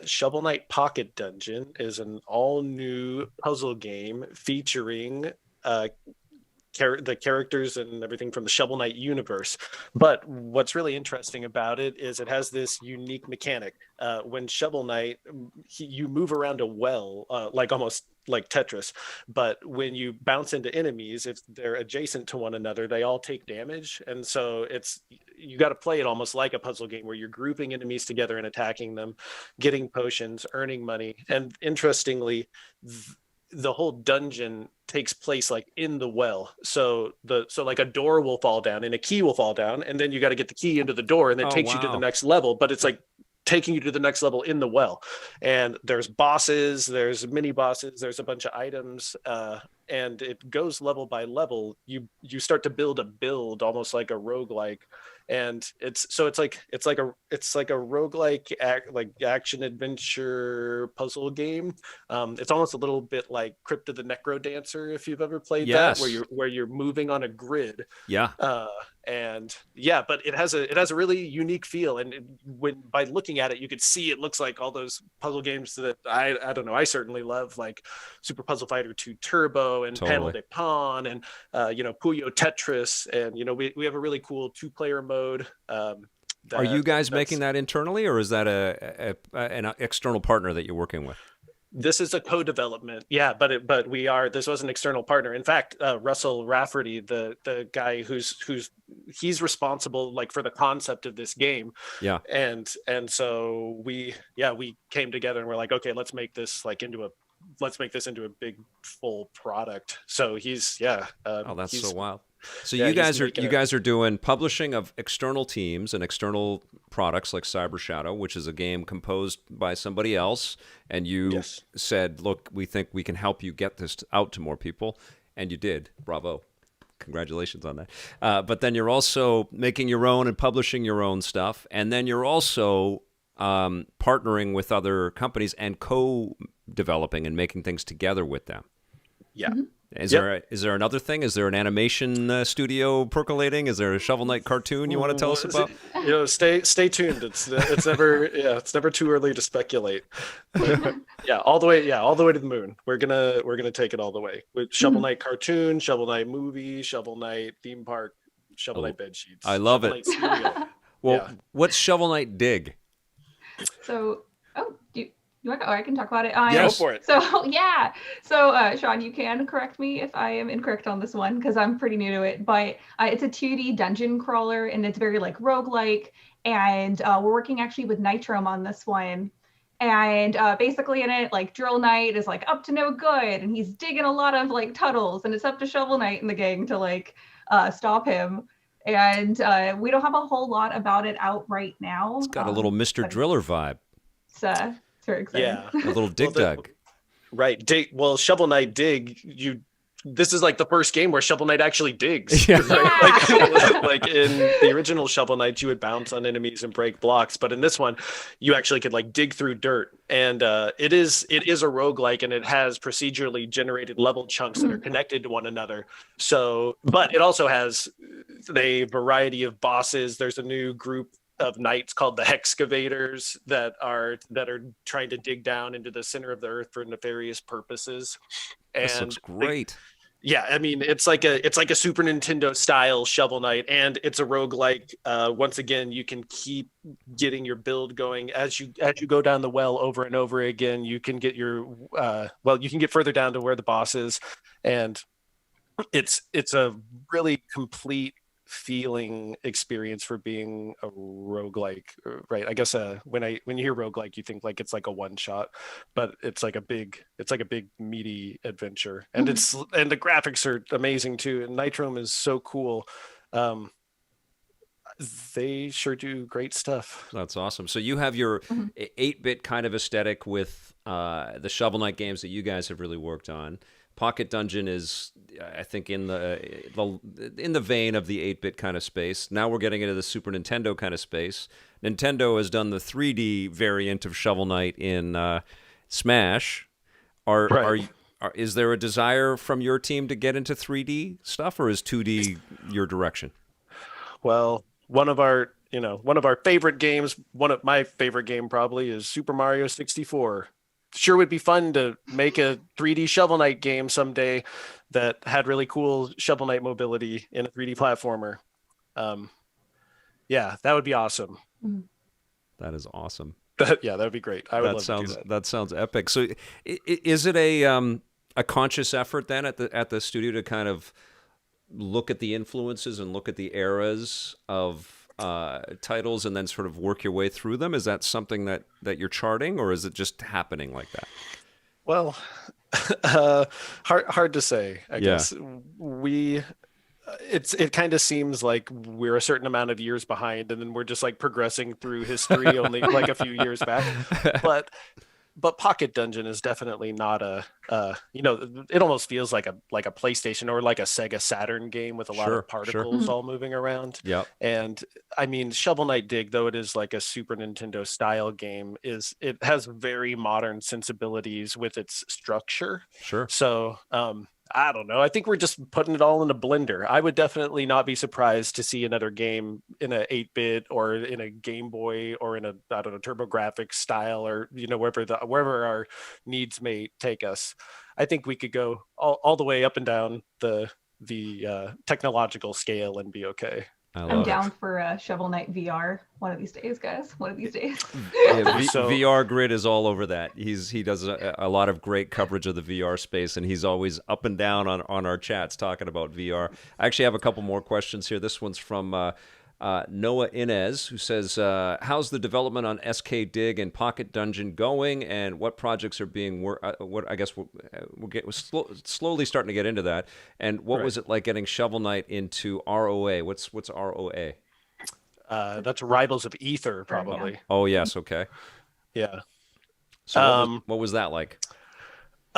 Speaker 2: Shovel Knight Pocket Dungeon is an all-new puzzle game featuring the characters and everything from the Shovel Knight universe. But what's really interesting about it is it has this unique mechanic. When Shovel Knight, you move around a well, like almost like Tetris, but when you bounce into enemies, if they're adjacent to one another, they all take damage. And so you got to play it almost like a puzzle game where you're grouping enemies together and attacking them, getting potions, earning money. And interestingly, the whole dungeon takes place like in the well. So like a door will fall down and a key will fall down, and then you got to get the key into the door, and it takes you to the next level. But it's like taking you to the next level in the well. And there's bosses, there's mini bosses, there's a bunch of items, and it goes level by level. You start to build a build almost like a roguelike. And it's like a roguelike action adventure puzzle game. It's almost a little bit like Crypt of the Necrodancer, if you've ever played that, where you're moving on a grid.
Speaker 1: Yeah.
Speaker 2: But it has a really unique feel, and by looking at it, you could see it looks like all those puzzle games that I don't know, I certainly love, like Super Puzzle Fighter 2 Turbo and Panel de Pon and Puyo Tetris, and we have a really cool 2-player mode.
Speaker 1: Are you guys making that internally, or is that an external partner that you're working with?
Speaker 2: This is a co-development, but this was an external partner. In fact, Russell Rafferty, the guy he's responsible like for the concept of this game. Yeah. And so we came together and we're like, okay, let's make this into a big full product. So he's that's so wild.
Speaker 1: So you guys are doing publishing of external teams and external products like Cyber Shadow, which is a game composed by somebody else, and you said, look, we think we can help you get this out to more people, and you did. Bravo. Congratulations on that. But then you're also making your own and publishing your own stuff, and then you're also partnering with other companies and co-developing and making things together with them.
Speaker 2: Yeah.
Speaker 1: Is
Speaker 2: Yep.
Speaker 1: there another thing? Is there an animation studio percolating? Is there a Shovel Knight cartoon you want to tell us about?
Speaker 2: Stay tuned. It's never too early to speculate. But all the way to the moon. We're gonna take it all the way with Shovel Knight cartoon, Shovel Knight movie, Shovel Knight theme park, Shovel
Speaker 1: Oh,
Speaker 2: Knight bed sheets.
Speaker 1: I love
Speaker 2: Shovel
Speaker 1: it.
Speaker 2: Knight cereal.
Speaker 1: Well,
Speaker 2: Yeah.
Speaker 1: what's Shovel Knight Dig?
Speaker 3: So, you want? Oh, I can talk about it.
Speaker 2: Go for it.
Speaker 3: So yeah. So Sean, you can correct me if I am incorrect on this one because I'm pretty new to it. But it's a 2D dungeon crawler and it's very like roguelike. And we're working actually with Nitrome on this one. And basically in it, like Drill Knight is like up to no good, and he's digging a lot of like tunnels, and it's up to Shovel Knight and the gang to like stop him. And we don't have a whole lot about it out right now.
Speaker 1: It's got a little Mr. Driller vibe.
Speaker 3: It's very exciting.
Speaker 2: Yeah.
Speaker 1: A little dig dug.
Speaker 2: Right. Shovel Knight Dig, this is like the first game where Shovel Knight actually digs.
Speaker 1: Yeah.
Speaker 2: Right? Like in the original Shovel Knight, you would bounce on enemies and break blocks, but in this one, you actually could like dig through dirt. And it is a roguelike, and it has procedurally generated level chunks that are connected to one another. So, but it also has a variety of bosses. There's a new group of knights called the Hexcavators that are trying to dig down into the center of the earth for nefarious purposes.
Speaker 1: This
Speaker 2: And
Speaker 1: looks great.
Speaker 2: I mean, it's like a Super Nintendo style Shovel Knight, and it's a roguelike. Once again, you can keep getting your build going as you go down the well over and over again. You can get you can get further down to where the boss is, and it's a really complete feeling experience for being a roguelike, right? I guess when you hear roguelike, you think like it's like a one shot, but it's like a big meaty adventure, and and the graphics are amazing too, and Nitrome is so cool. They sure do great stuff.
Speaker 1: That's awesome. So you have your 8-bit kind of aesthetic with the Shovel Knight games that you guys have really worked on. Pocket Dungeon is, I think, in the vein of the 8-bit kind of space. Now we're getting into the Super Nintendo kind of space. Nintendo has done the 3D variant of Shovel Knight in Smash. Is there a desire from your team to get into 3D stuff, or is 2D your direction?
Speaker 2: Well, one of our favorite games, one of my favorite game probably is Super Mario 64. Sure would be fun to make a 3D Shovel Knight game someday that had really cool Shovel Knight mobility in a 3D platformer. That would be awesome.
Speaker 1: That is awesome.
Speaker 2: That would be great. I would love to do that.
Speaker 1: That sounds epic. So is it a conscious effort then at the studio to kind of look at the influences and look at the eras of titles and then sort of work your way through them? Is that something that you're charting, or is it just happening like that?
Speaker 2: Well, hard to say, I guess. It kind of seems like we're a certain amount of years behind, and then we're just like progressing through history only like a few years back. But Pocket Dungeon is definitely not it almost feels like a PlayStation or like a Sega Saturn game with a lot of particles all moving around.
Speaker 1: Yeah.
Speaker 2: And I mean, Shovel Knight Dig, though it is like a Super Nintendo style game, it has very modern sensibilities with its structure.
Speaker 1: Sure.
Speaker 2: So, I don't know. I think we're just putting it all in a blender. I would definitely not be surprised to see another game in a 8-bit or in a Game Boy or in a, I don't know, TurboGrafx style, or wherever our needs may take us. I think we could go all the way up and down the technological scale and be okay.
Speaker 3: I'm down for Shovel Knight VR one of these days, guys. One of these days.
Speaker 1: VR Grid is all over that. He does a lot of great coverage of the VR space, and he's always up and down on our chats talking about VR. I actually have a couple more questions here. This one's from Noah Inez, who says, how's the development on SK Dig and Pocket Dungeon going, and what projects are being I guess we're slowly starting to get into that. And what was it like getting Shovel Knight into ROA? What's ROA?
Speaker 2: That's Rivals of Aether, probably.
Speaker 1: Oh yes, okay.
Speaker 2: Yeah.
Speaker 1: So what was that like?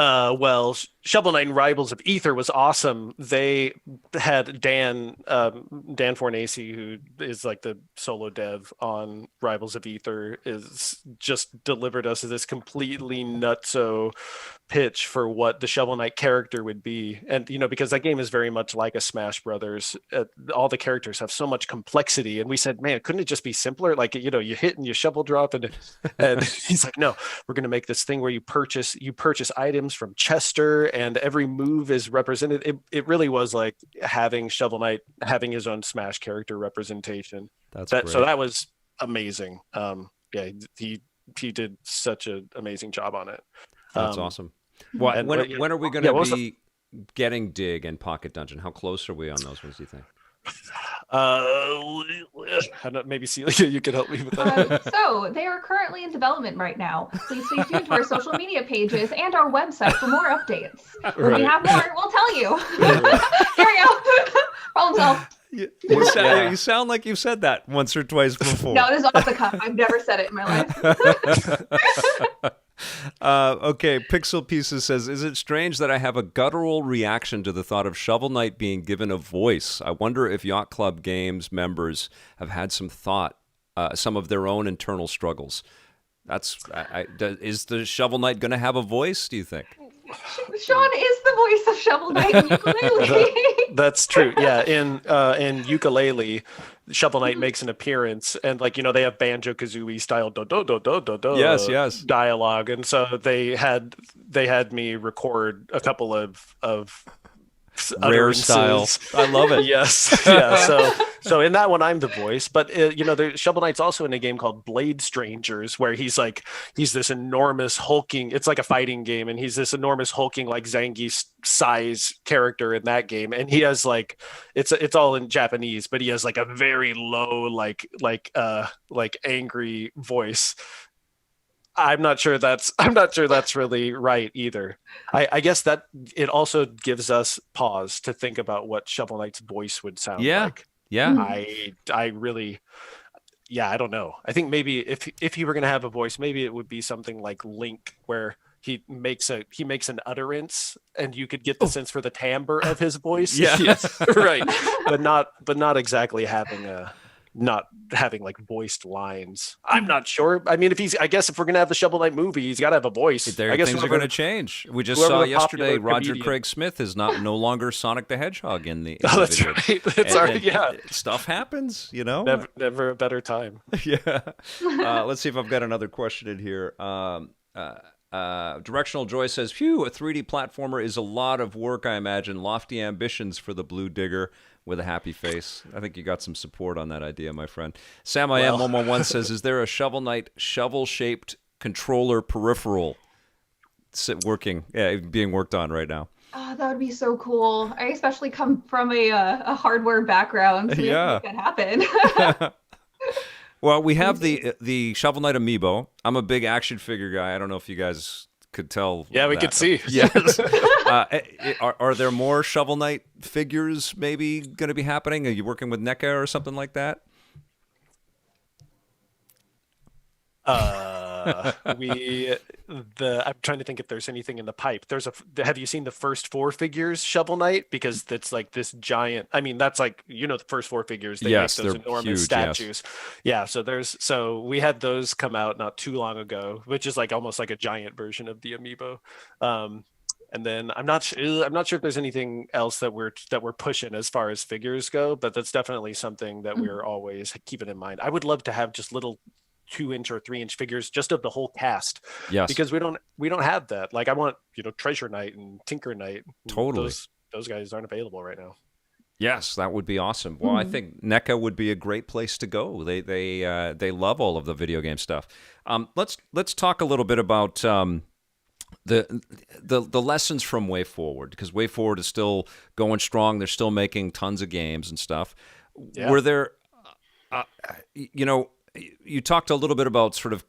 Speaker 2: Well, Shovel Knight and Rivals of Aether was awesome. They had Dan Fornace, who is like the solo dev on Rivals of Aether, is just delivered us this completely nutso pitch for what the Shovel Knight character would be. And because that game is very much like a Smash Brothers, all the characters have so much complexity, and we said, man, couldn't it just be simpler? Like, you hit and you shovel drop, and he's like, no, we're going to make this thing where you purchase items from Chester, and every move is represented. It really was like having Shovel Knight having his own Smash character representation.
Speaker 1: Great.
Speaker 2: So that was amazing. Yeah, he did such an amazing job on it.
Speaker 1: That's awesome. When are we going to be getting Dig and Pocket Dungeon? How close are we on those ones, do you think?
Speaker 2: Maybe Celia, you can help me with that.
Speaker 3: So they are currently in development right now. Please stay tuned to our social media pages and our website for more updates. When we have more, we'll tell you. Here we go. Problem solved.
Speaker 1: You sound like you've said that once or twice before.
Speaker 3: No, this is off the cuff. I've never said it in my life.
Speaker 1: Okay, Pixel Pieces says, is it strange that I have a guttural reaction to the thought of Shovel Knight being given a voice? I wonder if Yacht Club Games members have had some thought, some of their own internal struggles. Is the Shovel Knight going to have a voice, do you think?
Speaker 3: Sean is the voice of Shovel Knight in Ukulele.
Speaker 2: That's true. Yeah, in Ukulele, Shovel Knight makes an appearance, and they have Banjo Kazooie style do do do do do do
Speaker 1: yes
Speaker 2: dialogue, and so they had me record a couple of
Speaker 1: rare style. I love it.
Speaker 2: Yes, yeah. So in that one, I'm the voice, but Shovel Knight's also in a game called Blade Strangers, where he's this enormous hulking. It's like a fighting game, and he's this enormous hulking like Zangief size character in that game, and he has it's all in Japanese, but he has like a very low like angry voice. I'm not sure that's really right either. I guess that it also gives us pause to think about what Shovel Knight's voice would sound like.
Speaker 1: Yeah.
Speaker 2: I really, I don't know. I think maybe if he were going to have a voice, maybe it would be something like Link, where he makes an utterance, and you could get the sense for the timbre of his voice.
Speaker 1: Yes,
Speaker 2: right. But not exactly not having like voiced lines. I'm not sure. I mean, I guess if we're gonna have the Shovel Knight movie, he's got to have a voice.
Speaker 1: I guess things are going to change. We just saw yesterday Roger Craig Smith is no longer Sonic the Hedgehog in the.
Speaker 2: That's
Speaker 1: video.
Speaker 2: Right. It's already
Speaker 1: stuff happens,
Speaker 2: Never a better time.
Speaker 1: Yeah. Let's see if I've got another question in here. Directional Joy says, phew, a 3D platformer is a lot of work, I imagine. Lofty ambitions for the Blue Digger, with a happy face. I think you got some support on that idea, my friend. Sam I Am 111 says, is there a Shovel Knight shovel-shaped controller peripheral being worked on right now?
Speaker 3: Oh, that would be so cool. I especially come from a hardware background, so we have to make that happen.
Speaker 1: Well, we have the Shovel Knight Amiibo. I'm a big action figure guy. I don't know if you guys could tell.
Speaker 2: Yeah, we could see.
Speaker 1: Yes. Are there more Shovel Knight figures maybe going to be happening? Are you working with NECA or something like that?
Speaker 2: I'm trying to think if there's anything in the pipe. Have you seen the first 4 figures Shovel Knight? Because it's like this giant. I mean, that's like the first 4 figures. They make those enormous huge, statues. Yes. Yeah. So we had those come out not too long ago, which is like almost like a giant version of the Amiibo. And then I'm not sure if there's anything else that we're pushing as far as figures go, but that's definitely something that we're always keeping in mind. I would love to have just little 2-inch or 3-inch figures just of the whole cast.
Speaker 1: Yes.
Speaker 2: Because we don't have that. Like I want, Treasure Knight and Tinker Knight.
Speaker 1: Totally.
Speaker 2: Those guys aren't available right now.
Speaker 1: Yes, that would be awesome. Well, I think NECA would be a great place to go. They love all of the video game stuff. Let's talk a little bit about the lessons from WayForward, because WayForward is still going strong. They're still making tons of games and stuff. Yeah. Were there, you talked a little bit about sort of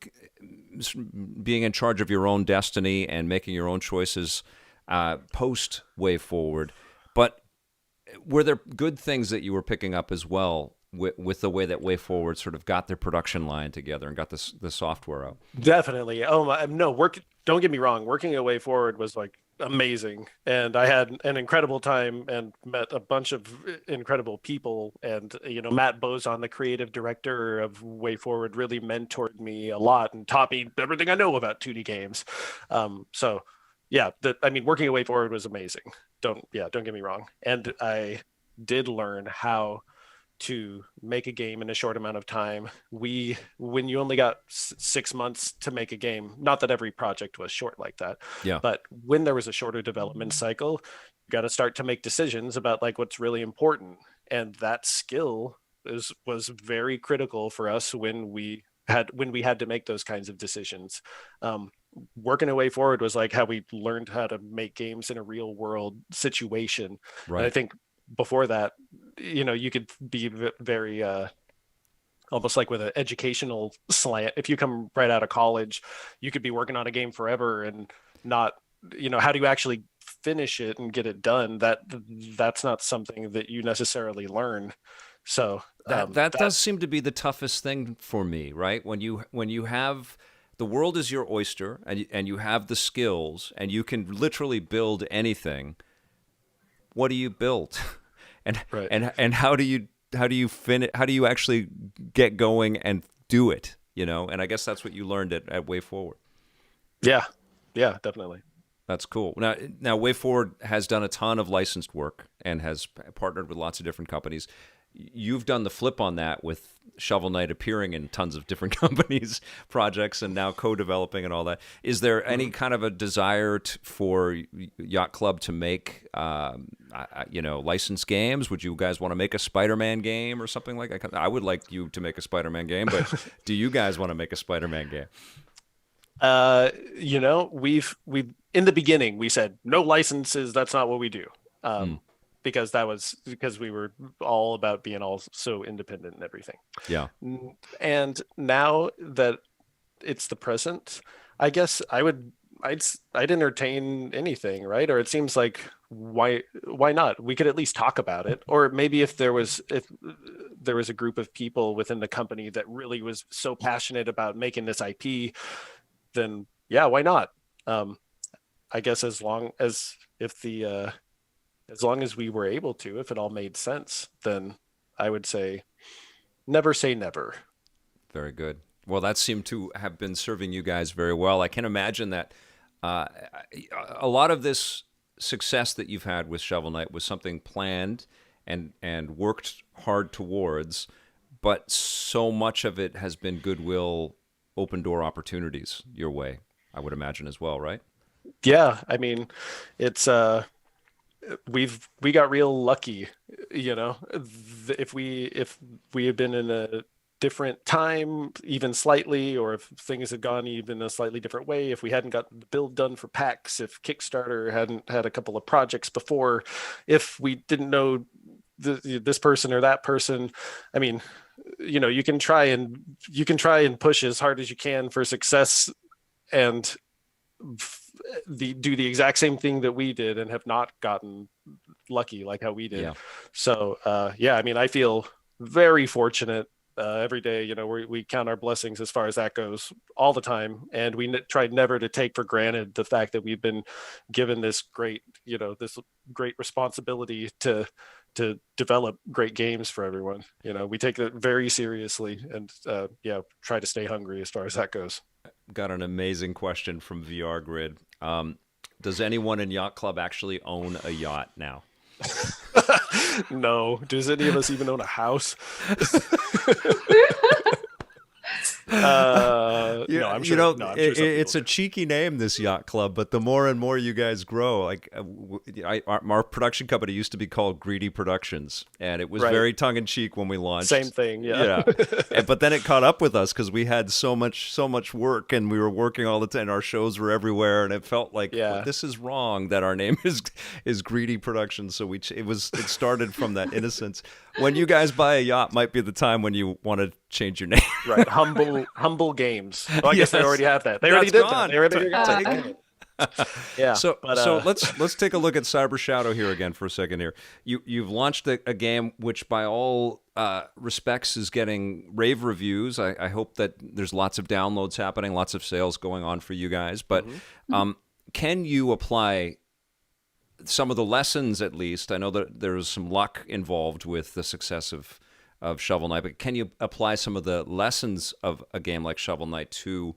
Speaker 1: being in charge of your own destiny and making your own choices post WayForward, but were there good things that you were picking up as well with the way that WayForward sort of got their production line together and got the software out?
Speaker 2: Definitely. No, don't get me wrong, working at WayForward was like amazing, and I had an incredible time and met a bunch of incredible people. And Matt Bozon, the creative director of WayForward, really mentored me a lot and taught me everything I know about 2D games. So yeah, working at WayForward was amazing. Don't get me wrong, and I did learn how to make a game in a short amount of time. When you only got 6 months to make a game, not that every project was short like that,
Speaker 1: Yeah.
Speaker 2: but when there was a shorter development cycle, you got to start to make decisions about like what's really important. And that skill was very critical for us when we had to make those kinds of decisions. Working a way forward was like how we learned how to make games in a real world situation.
Speaker 1: Right.
Speaker 2: And I think before that, you could be very almost like with an educational slant. If you come right out of college, you could be working on a game forever and not, how do you actually finish it and get it done? That's not something that you necessarily learn. So
Speaker 1: that does seem to be the toughest thing for me, right? When you have the world is your oyster and you have the skills and you can literally build anything. What do you build? And
Speaker 2: right.
Speaker 1: and how do you finish? How do you actually get going and do it? And I guess that's what you learned at WayForward.
Speaker 2: Yeah, definitely.
Speaker 1: That's cool. Now WayForward has done a ton of licensed work and has partnered with lots of different companies. You've done the flip on that with Shovel Knight appearing in tons of different companies' projects and now co-developing and all that. Is there any kind of a desire for Yacht Club to make, licensed games? Would you guys want to make a Spider-Man game or something like that? I would like you to make a Spider-Man game, but do you guys want to make a Spider-Man game?
Speaker 2: We've in the beginning we said no licenses. That's not what we do. Because we were all about being all so independent and everything.
Speaker 1: Yeah.
Speaker 2: And now that it's the present, I guess I'd entertain anything, right? Or it seems like why not? We could at least talk about it. Or maybe if there was a group of people within the company that really was so passionate about making this IP, then yeah, why not? I guess as long as we were able to, if it all made sense, then I would say never say never.
Speaker 1: Very good. Well, that seemed to have been serving you guys very well. I can imagine that a lot of this success that you've had with Shovel Knight was something planned and worked hard towards, but so much of it has been goodwill, open door opportunities your way, I would imagine as well, right?
Speaker 2: Yeah, it's we got real lucky, if we had been in a different time, even slightly, or if things had gone even a slightly different way, if we hadn't got the build done for PAX, if Kickstarter hadn't had a couple of projects before, if we didn't know this person or that person, you can try and push as hard as you can for success and do the exact same thing that we did and have not gotten lucky like how we did. Yeah. So I feel very fortunate every day. We count our blessings as far as that goes all the time, and we tried never to take for granted the fact that we've been given this great responsibility to develop great games for everyone. We take that very seriously and try to stay hungry as far as that goes.
Speaker 1: Got an amazing question from VR Grid. Does anyone in Yacht Club actually own a yacht now?
Speaker 2: No. Does any of us even own a house? No, I'm sure.
Speaker 1: It's a cheeky name, this Yacht Club, but the more and more you guys grow, like our production company used to be called Greedy Productions, and it was very tongue in cheek when we launched.
Speaker 2: Same thing, yeah.
Speaker 1: But then it caught up with us because we had so much work, and we were working all the time. Our shows were everywhere, and it felt like this is wrong that our name is Greedy Productions. So it started from that innocence. When you guys buy a yacht, might be the time when you want to change your name.
Speaker 2: Right, humble games. Well, I guess they already have that. They already did that. They already got that. Yeah,
Speaker 1: So
Speaker 2: but
Speaker 1: so let's take a look at Cyber Shadow here again for a second here. You've launched a game which by all respects is getting rave reviews. I hope that there's lots of downloads happening, lots of sales going on for you guys. But can you apply some of the lessons, at least? I know that there was some luck involved with the success of Shovel Knight, but can you apply some of the lessons of a game like Shovel Knight to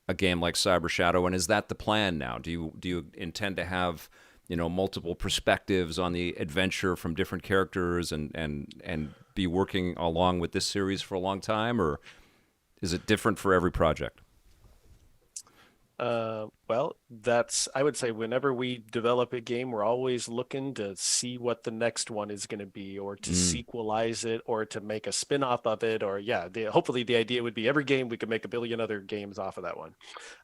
Speaker 1: a game like Cyber Shadow? And is that the plan now? Do you intend to have multiple perspectives on the adventure from different characters and be working along with this series for a long time, or is it different for every project?
Speaker 2: Well, I would say whenever we develop a game, we're always looking to see what the next one is going to be, or to sequelize it, or to make a spin-off of it, or hopefully the idea would be every game we could make a billion other games off of that one.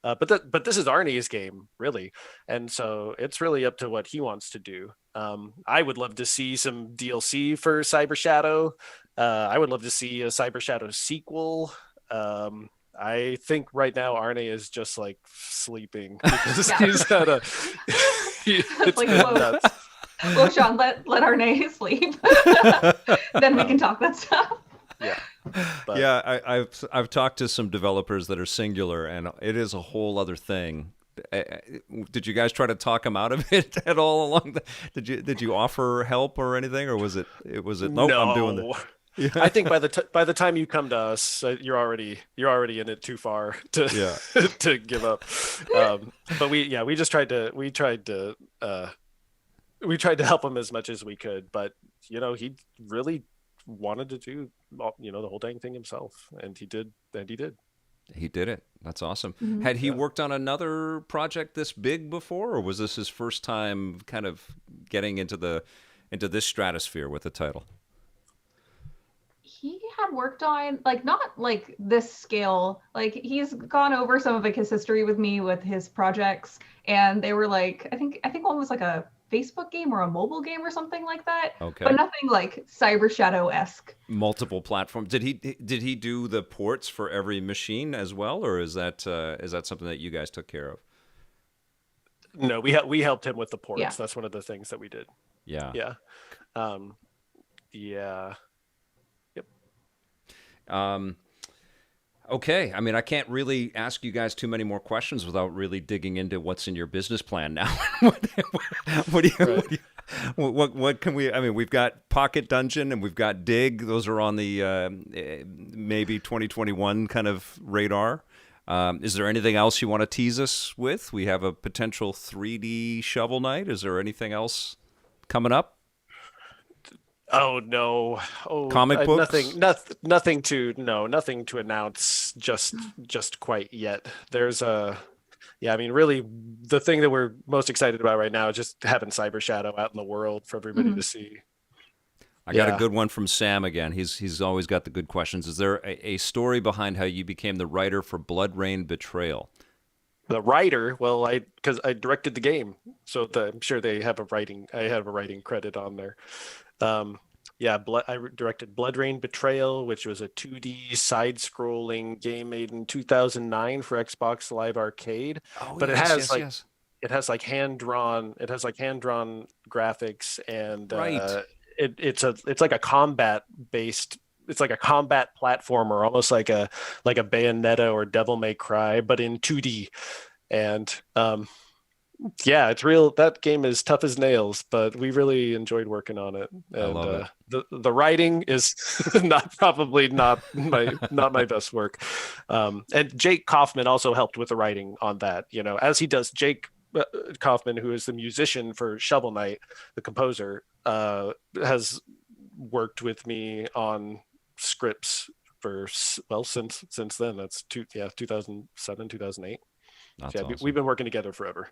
Speaker 2: But this is Arne's game, really, and so it's really up to what he wants to do. I would love to see some DLC for Cyber Shadow. I would love to see a Cyber Shadow sequel. I think right now Arne is just like sleeping because he's had a. It's
Speaker 3: like,
Speaker 2: been nuts.
Speaker 3: Well, Sean, let Arne sleep. Then we can talk that stuff.
Speaker 2: Yeah. But,
Speaker 1: yeah, I've talked to some developers that are singular, and it is a whole other thing. Did you guys try to talk him out of it at all along did you offer help or anything, or was it nope,
Speaker 2: no.
Speaker 1: I'm doing it?
Speaker 2: Yeah. I think by the time you come to us, you're already in it too far to to give up. But we tried to help him as much as we could. But he really wanted to do the whole dang thing himself, and he did.
Speaker 1: He did it. That's awesome.
Speaker 3: Mm-hmm.
Speaker 1: Had he worked on another project this big before, or was this his first time kind of getting into this stratosphere with the title?
Speaker 3: He had worked on not like this scale. Like he's gone over some of his history with me with his projects, and they were I think one was like a Facebook game or a mobile game or something like that.
Speaker 1: Okay.
Speaker 3: But nothing like Cyber Shadow-esque.
Speaker 1: Multiple platforms. Did he do the ports for every machine as well, or is that something that you guys took care of?
Speaker 2: No, we helped him with the ports.
Speaker 3: Yeah.
Speaker 2: That's one of the things that we did.
Speaker 1: Yeah.
Speaker 2: Yeah. Yeah.
Speaker 1: Okay. I mean, I can't really ask you guys too many more questions without really digging into what's in your business plan now. What can we? I mean, we've got Pocket Dungeon and we've got Dig. Those are on the maybe 2021 kind of radar. Is there anything else you want to tease us with? We have a potential 3D Shovel Knight. Is there anything else coming up?
Speaker 2: Oh no!
Speaker 1: Comic books?
Speaker 2: Nothing to announce just quite yet. There's I mean, really, the thing that we're most excited about right now is just having Cyber Shadow out in the world for everybody to see.
Speaker 1: I got a good one from Sam again. He's always got the good questions. Is there a story behind how you became the writer for BloodRayne Betrayal?
Speaker 2: The writer, well, because I directed the game, so I'm sure they have I have a writing credit on there. I directed BloodRayne Betrayal, which was a 2D side-scrolling game made in 2009 for Xbox Live Arcade. Oh, but yes, it has hand-drawn graphics, and it's like a combat-based. It's like a combat platformer, almost like a Bayonetta or Devil May Cry, but in 2D. And it's real. That game is tough as nails, but we really enjoyed working on it. And
Speaker 1: I love it.
Speaker 2: The writing is not my best work. And Jake Kaufman also helped with the writing on that. As he does. Jake Kaufman, who is the musician for Shovel Knight, the composer, has worked with me on scripts for since then. That's 2007, 2008. Awesome. We've been working together forever.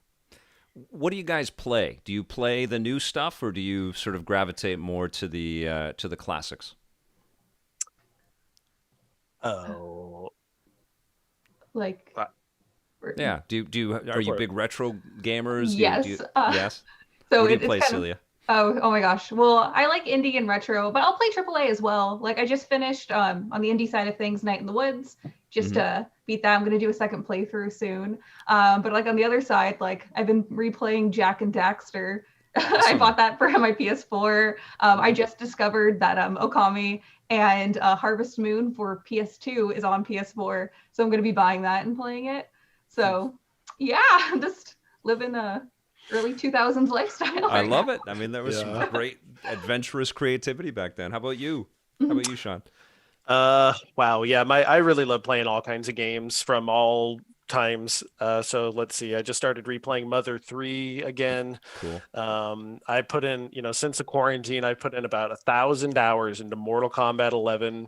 Speaker 1: What do you guys play? Do you play the new stuff, or do you sort of gravitate more to the classics?
Speaker 3: Oh,
Speaker 1: yeah. Are you big retro gamers?
Speaker 3: Yes.
Speaker 1: Yes.
Speaker 3: So
Speaker 1: what do you play, Celia?
Speaker 3: Oh my gosh. Well, I like indie and retro, but I'll play AAA as well. I just finished on the indie side of things, Night in the Woods. just to beat that. I'm going to do a second playthrough soon. But like on the other side, like I've been replaying Jack and Daxter. I bought that for my PS4. I just discovered that Okami and Harvest Moon for PS2 is on PS4. So I'm going to be buying that and playing it. So yeah, I'm just living a early 2000s lifestyle.
Speaker 1: I love it. I mean, there was some great adventurous creativity back then. How about you? How about you, Sean?
Speaker 2: Wow. Yeah. I really love playing all kinds of games from all times. So let's see. I just started replaying Mother 3 again.
Speaker 1: Cool.
Speaker 2: I put in, since the quarantine, I put in about 1,000 hours into Mortal Kombat 11.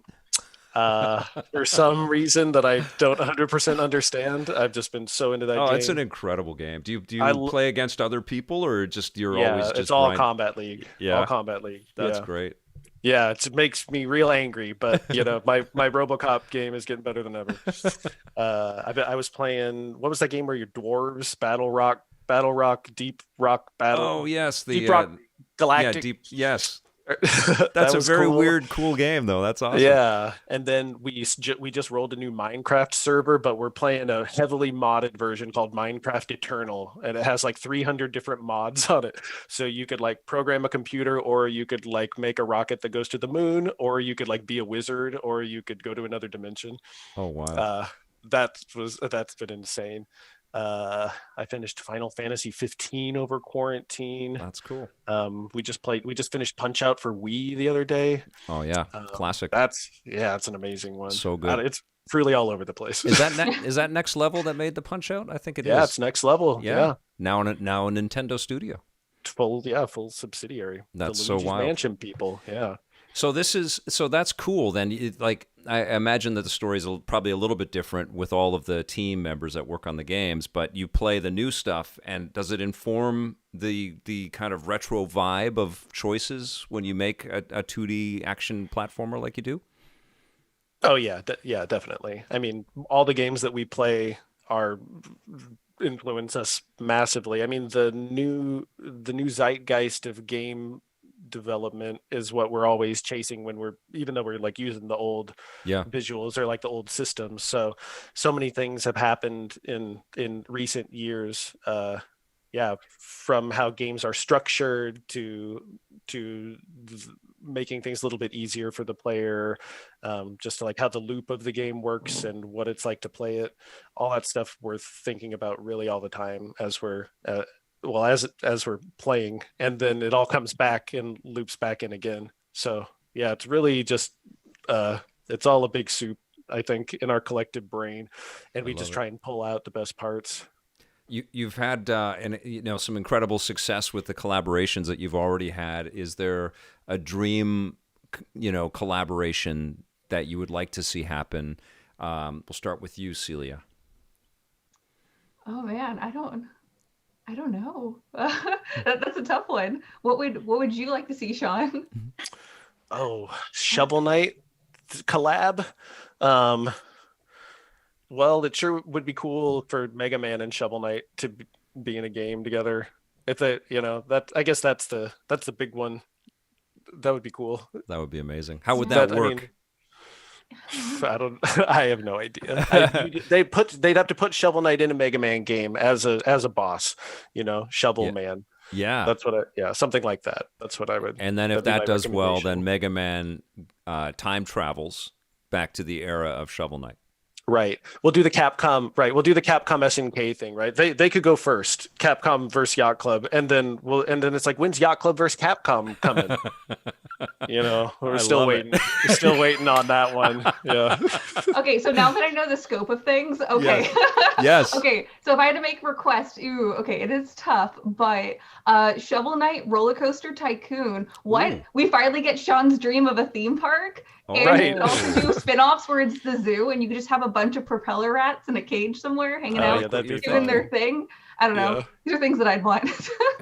Speaker 2: For some reason that I don't 100% understand. I've just been so into that game.
Speaker 1: Oh, it's an incredible game. Do you play against other people, or just you're always just
Speaker 2: it's all Combat League.
Speaker 1: Yeah.
Speaker 2: All Combat League.
Speaker 1: That's great.
Speaker 2: Yeah, it makes me real angry, but my RoboCop game is getting better than ever. I was playing, what was that game where your dwarves Battle Rock, Deep Rock Battle?
Speaker 1: Oh yes, the
Speaker 2: Deep Rock Galactic.
Speaker 1: Yeah, yes. That's a very weird, cool game, though. That's awesome.
Speaker 2: Yeah, and then we just rolled a new Minecraft server, but we're playing a heavily modded version called Minecraft Eternal, and it has like 300 different mods on it. So you could like program a computer, or you could like make a rocket that goes to the moon, or you could like be a wizard, or you could go to another dimension.
Speaker 1: Oh wow,
Speaker 2: that's been insane. I finished Final Fantasy 15 over quarantine.
Speaker 1: That's cool.
Speaker 2: We just finished Punch Out for Wii the other day.
Speaker 1: Oh yeah, classic.
Speaker 2: It's an amazing one.
Speaker 1: So good.
Speaker 2: It's truly all over the place.
Speaker 1: Is that Next Level that made the Punch Out? I think it is.
Speaker 2: Yeah, it's Next Level. Yeah.
Speaker 1: Now a Nintendo studio.
Speaker 2: Full subsidiary.
Speaker 1: That's
Speaker 2: the
Speaker 1: so wild.
Speaker 2: Mansion people. Yeah.
Speaker 1: So that's cool. Then, I imagine that the story is probably a little bit different with all of the team members that work on the games. But you play the new stuff, and does it inform the kind of retro vibe of choices when you make a 2D action platformer like you do?
Speaker 2: Oh yeah, definitely. I mean, all the games that we play influence us massively. I mean, the new zeitgeist of game development is what we're always chasing even though we're like using the old visuals or like the old systems. So many things have happened in recent years, from how games are structured to making things a little bit easier for the player, just to like how the loop of the game works and what it's like to play it. All that stuff worth thinking about really all the time as we're as we're playing, and then it all comes back and loops back in again. So yeah, it's really just it's all a big soup, I think, in our collective brain, and we just try and pull out the best parts.
Speaker 1: You've had some incredible success with the collaborations that you've already had. Is there a dream collaboration that you would like to see happen? We'll start with you, Celia.
Speaker 3: Oh man, I don't know. That's a tough one. What would you like to see, Sean?
Speaker 2: Oh, Shovel Knight collab. Well, it sure would be cool for Mega Man and Shovel Knight to be in a game together. If I guess that's the big one. That would be cool.
Speaker 1: That would be amazing. How would that work?
Speaker 2: I have no idea. They'd have to put Shovel Knight in a Mega Man game as a boss, Shovel Man.
Speaker 1: Yeah.
Speaker 2: That's what something like that. That's what I would.
Speaker 1: And then if that does well, then Mega Man time travels back to the era of Shovel Knight.
Speaker 2: Right. We'll do the Capcom SNK thing, right? They could go first. Capcom versus Yacht Club, and then it's like, when's Yacht Club versus Capcom coming? We're still waiting. We're still waiting on that one. Yeah.
Speaker 3: Okay, so now that I know the scope of things, okay.
Speaker 1: Yes.
Speaker 3: Okay, so if I had to make a request, it is tough, but Shovel Knight Roller Coaster Tycoon. What? Ooh. We finally get Sean's dream of a theme park. And you can also do spin-offs where it's the zoo and you can just have a bunch of propeller rats in a cage somewhere hanging out, doing their thing. I don't know. These are things that I'd want.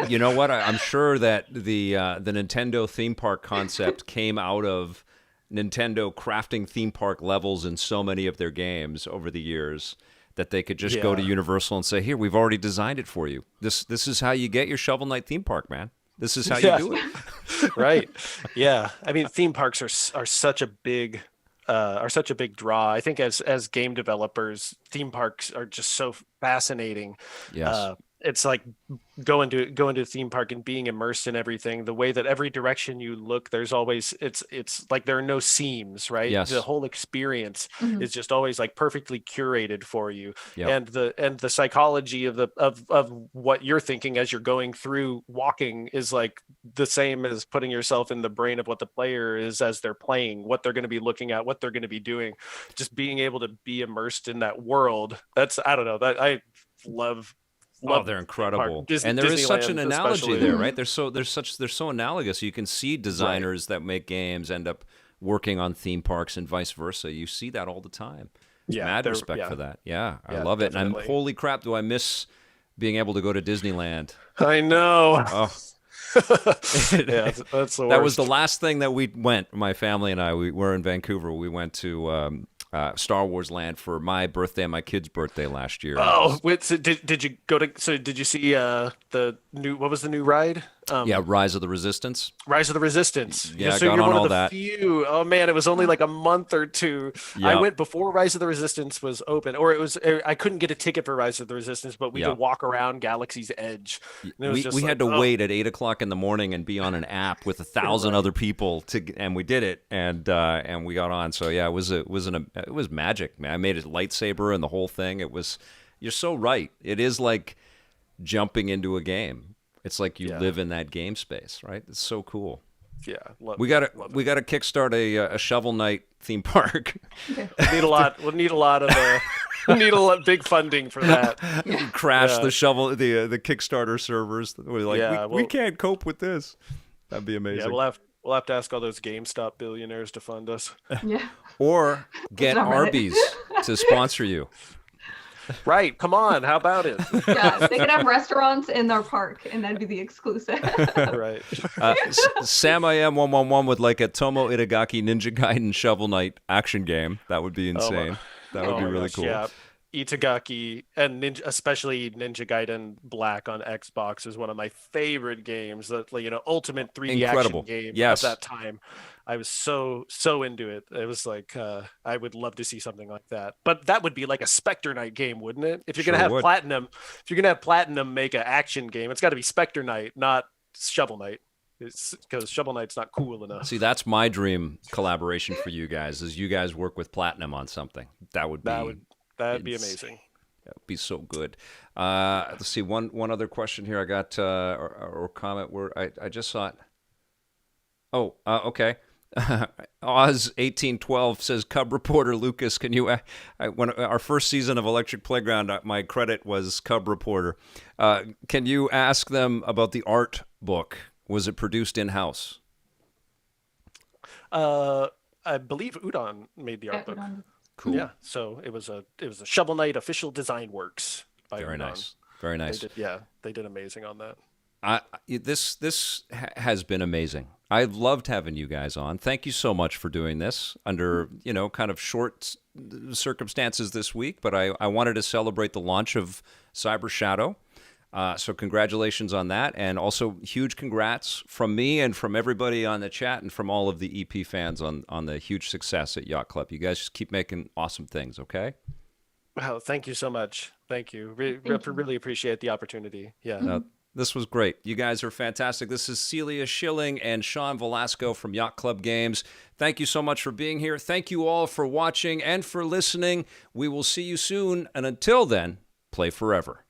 Speaker 1: You know what? I'm sure that the Nintendo theme park concept came out of Nintendo crafting theme park levels in so many of their games over the years that they could just go to Universal and say, "Here, we've already designed it for you. This is how you get your Shovel Knight theme park, man. This is how you do it."
Speaker 2: Right. Yeah. I mean, theme parks are such a big are such a big draw. I think as game developers, theme parks are just so fascinating.
Speaker 1: Yes.
Speaker 2: It's like going to a theme park and being immersed in everything. The way that every direction you look, there's always it's like there are no seams, right?
Speaker 1: Yes.
Speaker 2: The whole experience
Speaker 3: Mhm.
Speaker 2: is just always like perfectly curated for you.
Speaker 1: Yep.
Speaker 2: And the psychology of what you're thinking as you're going through walking is like the same as putting yourself in the brain of what the player is as they're playing, what they're going to be looking at, what they're going to be doing. Just being able to be immersed in that world. That's, I don't know, that I love.
Speaker 1: Oh, they're incredible, and there is such an analogy there, right? They're so analogous. You can see designers that make games end up working on theme parks and vice versa. You see that all the time.
Speaker 2: Yeah,
Speaker 1: Mad respect for that. Yeah, I love it.
Speaker 2: Definitely.
Speaker 1: And holy crap, do I miss being able to go to Disneyland?
Speaker 2: I know.
Speaker 1: Oh.
Speaker 2: Yeah, that's the worst.
Speaker 1: That was the last thing that we went. My family and I, we were in Vancouver. We went to Star Wars Land for my birthday and my kid's birthday last year.
Speaker 2: Oh, wait, so did you go to? So did you see the new? What was the new ride?
Speaker 1: Yeah, Rise of the Resistance.
Speaker 2: Rise of the Resistance.
Speaker 1: Yeah,
Speaker 2: so
Speaker 1: got
Speaker 2: you're
Speaker 1: on
Speaker 2: one
Speaker 1: all
Speaker 2: of the
Speaker 1: that.
Speaker 2: few. Oh man, it was only like a month or two.
Speaker 1: Yeah.
Speaker 2: I went before Rise of the Resistance was open, or it was. I couldn't get a ticket for Rise of the Resistance, but we could walk around Galaxy's Edge. And it was just
Speaker 1: We
Speaker 2: like,
Speaker 1: had to
Speaker 2: oh.
Speaker 1: wait at 8 o'clock in the morning and be on an app with 1,000 other people and we did it, and we got on. So yeah, it was magic, man. I made a lightsaber and the whole thing. You're so right. It is like jumping into a game. It's like you live in that game space, right? It's so cool.
Speaker 2: Yeah,
Speaker 1: We got to kickstart a Shovel Knight theme park.
Speaker 2: need a lot. We'll need a lot of. Need a lot big funding for that.
Speaker 1: Crash the Kickstarter servers. We're like, we can't cope with this. That'd be amazing.
Speaker 2: Yeah, we'll have to ask all those GameStop billionaires to fund us.
Speaker 3: Yeah.
Speaker 1: Or get Arby's to sponsor you.
Speaker 2: Right. Come on. How about it?
Speaker 3: Yeah, they could have restaurants in their park, and that'd be the exclusive.
Speaker 2: Right.
Speaker 1: Sam I Am 111 with like a Tomo Itagaki Ninja Gaiden Shovel Knight action game. That would be insane. That would be really cool.
Speaker 2: Yeah. Itagaki and especially Ninja Gaiden Black on Xbox is one of my favorite games. That ultimate 3D action game of that time. I was so into it. It was like I would love to see something like that. But that would be like a Spectre Knight game, wouldn't it? If you're gonna have Platinum make an action game, it's got to be Spectre Knight, not Shovel Knight. It's because Shovel Knight's not cool enough.
Speaker 1: See, that's my dream collaboration for you guys. Is you guys work with Platinum on something? That'd be amazing. That would be so good. Let's see, one other question here. I got or comment where I just saw it. Oh, okay. Oz1812 says, Cub reporter Lucas, can you? When our first season of Electric Playground, my credit was Cub reporter. Can you ask them about the art book? Was it produced in house?
Speaker 2: I believe Udon made the art book.
Speaker 1: Cool.
Speaker 2: Yeah, so it was a Shovel Knight official design works by
Speaker 1: Very
Speaker 2: Udon.
Speaker 1: nice. Very nice.
Speaker 2: They did amazing on that.
Speaker 1: This has been amazing. I loved having you guys on. Thank you so much for doing this under, kind of short circumstances this week, but I wanted to celebrate the launch of Cyber Shadow. So congratulations on that. And also huge congrats from me and from everybody on the chat and from all of the EP fans on the huge success at Yacht Club. You guys just keep making awesome things, okay?
Speaker 2: Wow, thank you so much. Thank you. Really appreciate the opportunity. Yeah.
Speaker 1: This was great. You guys are fantastic. This is Celia Schilling and Sean Velasco from Yacht Club Games. Thank you so much for being here. Thank you all for watching and for listening. We will see you soon. And until then, play forever.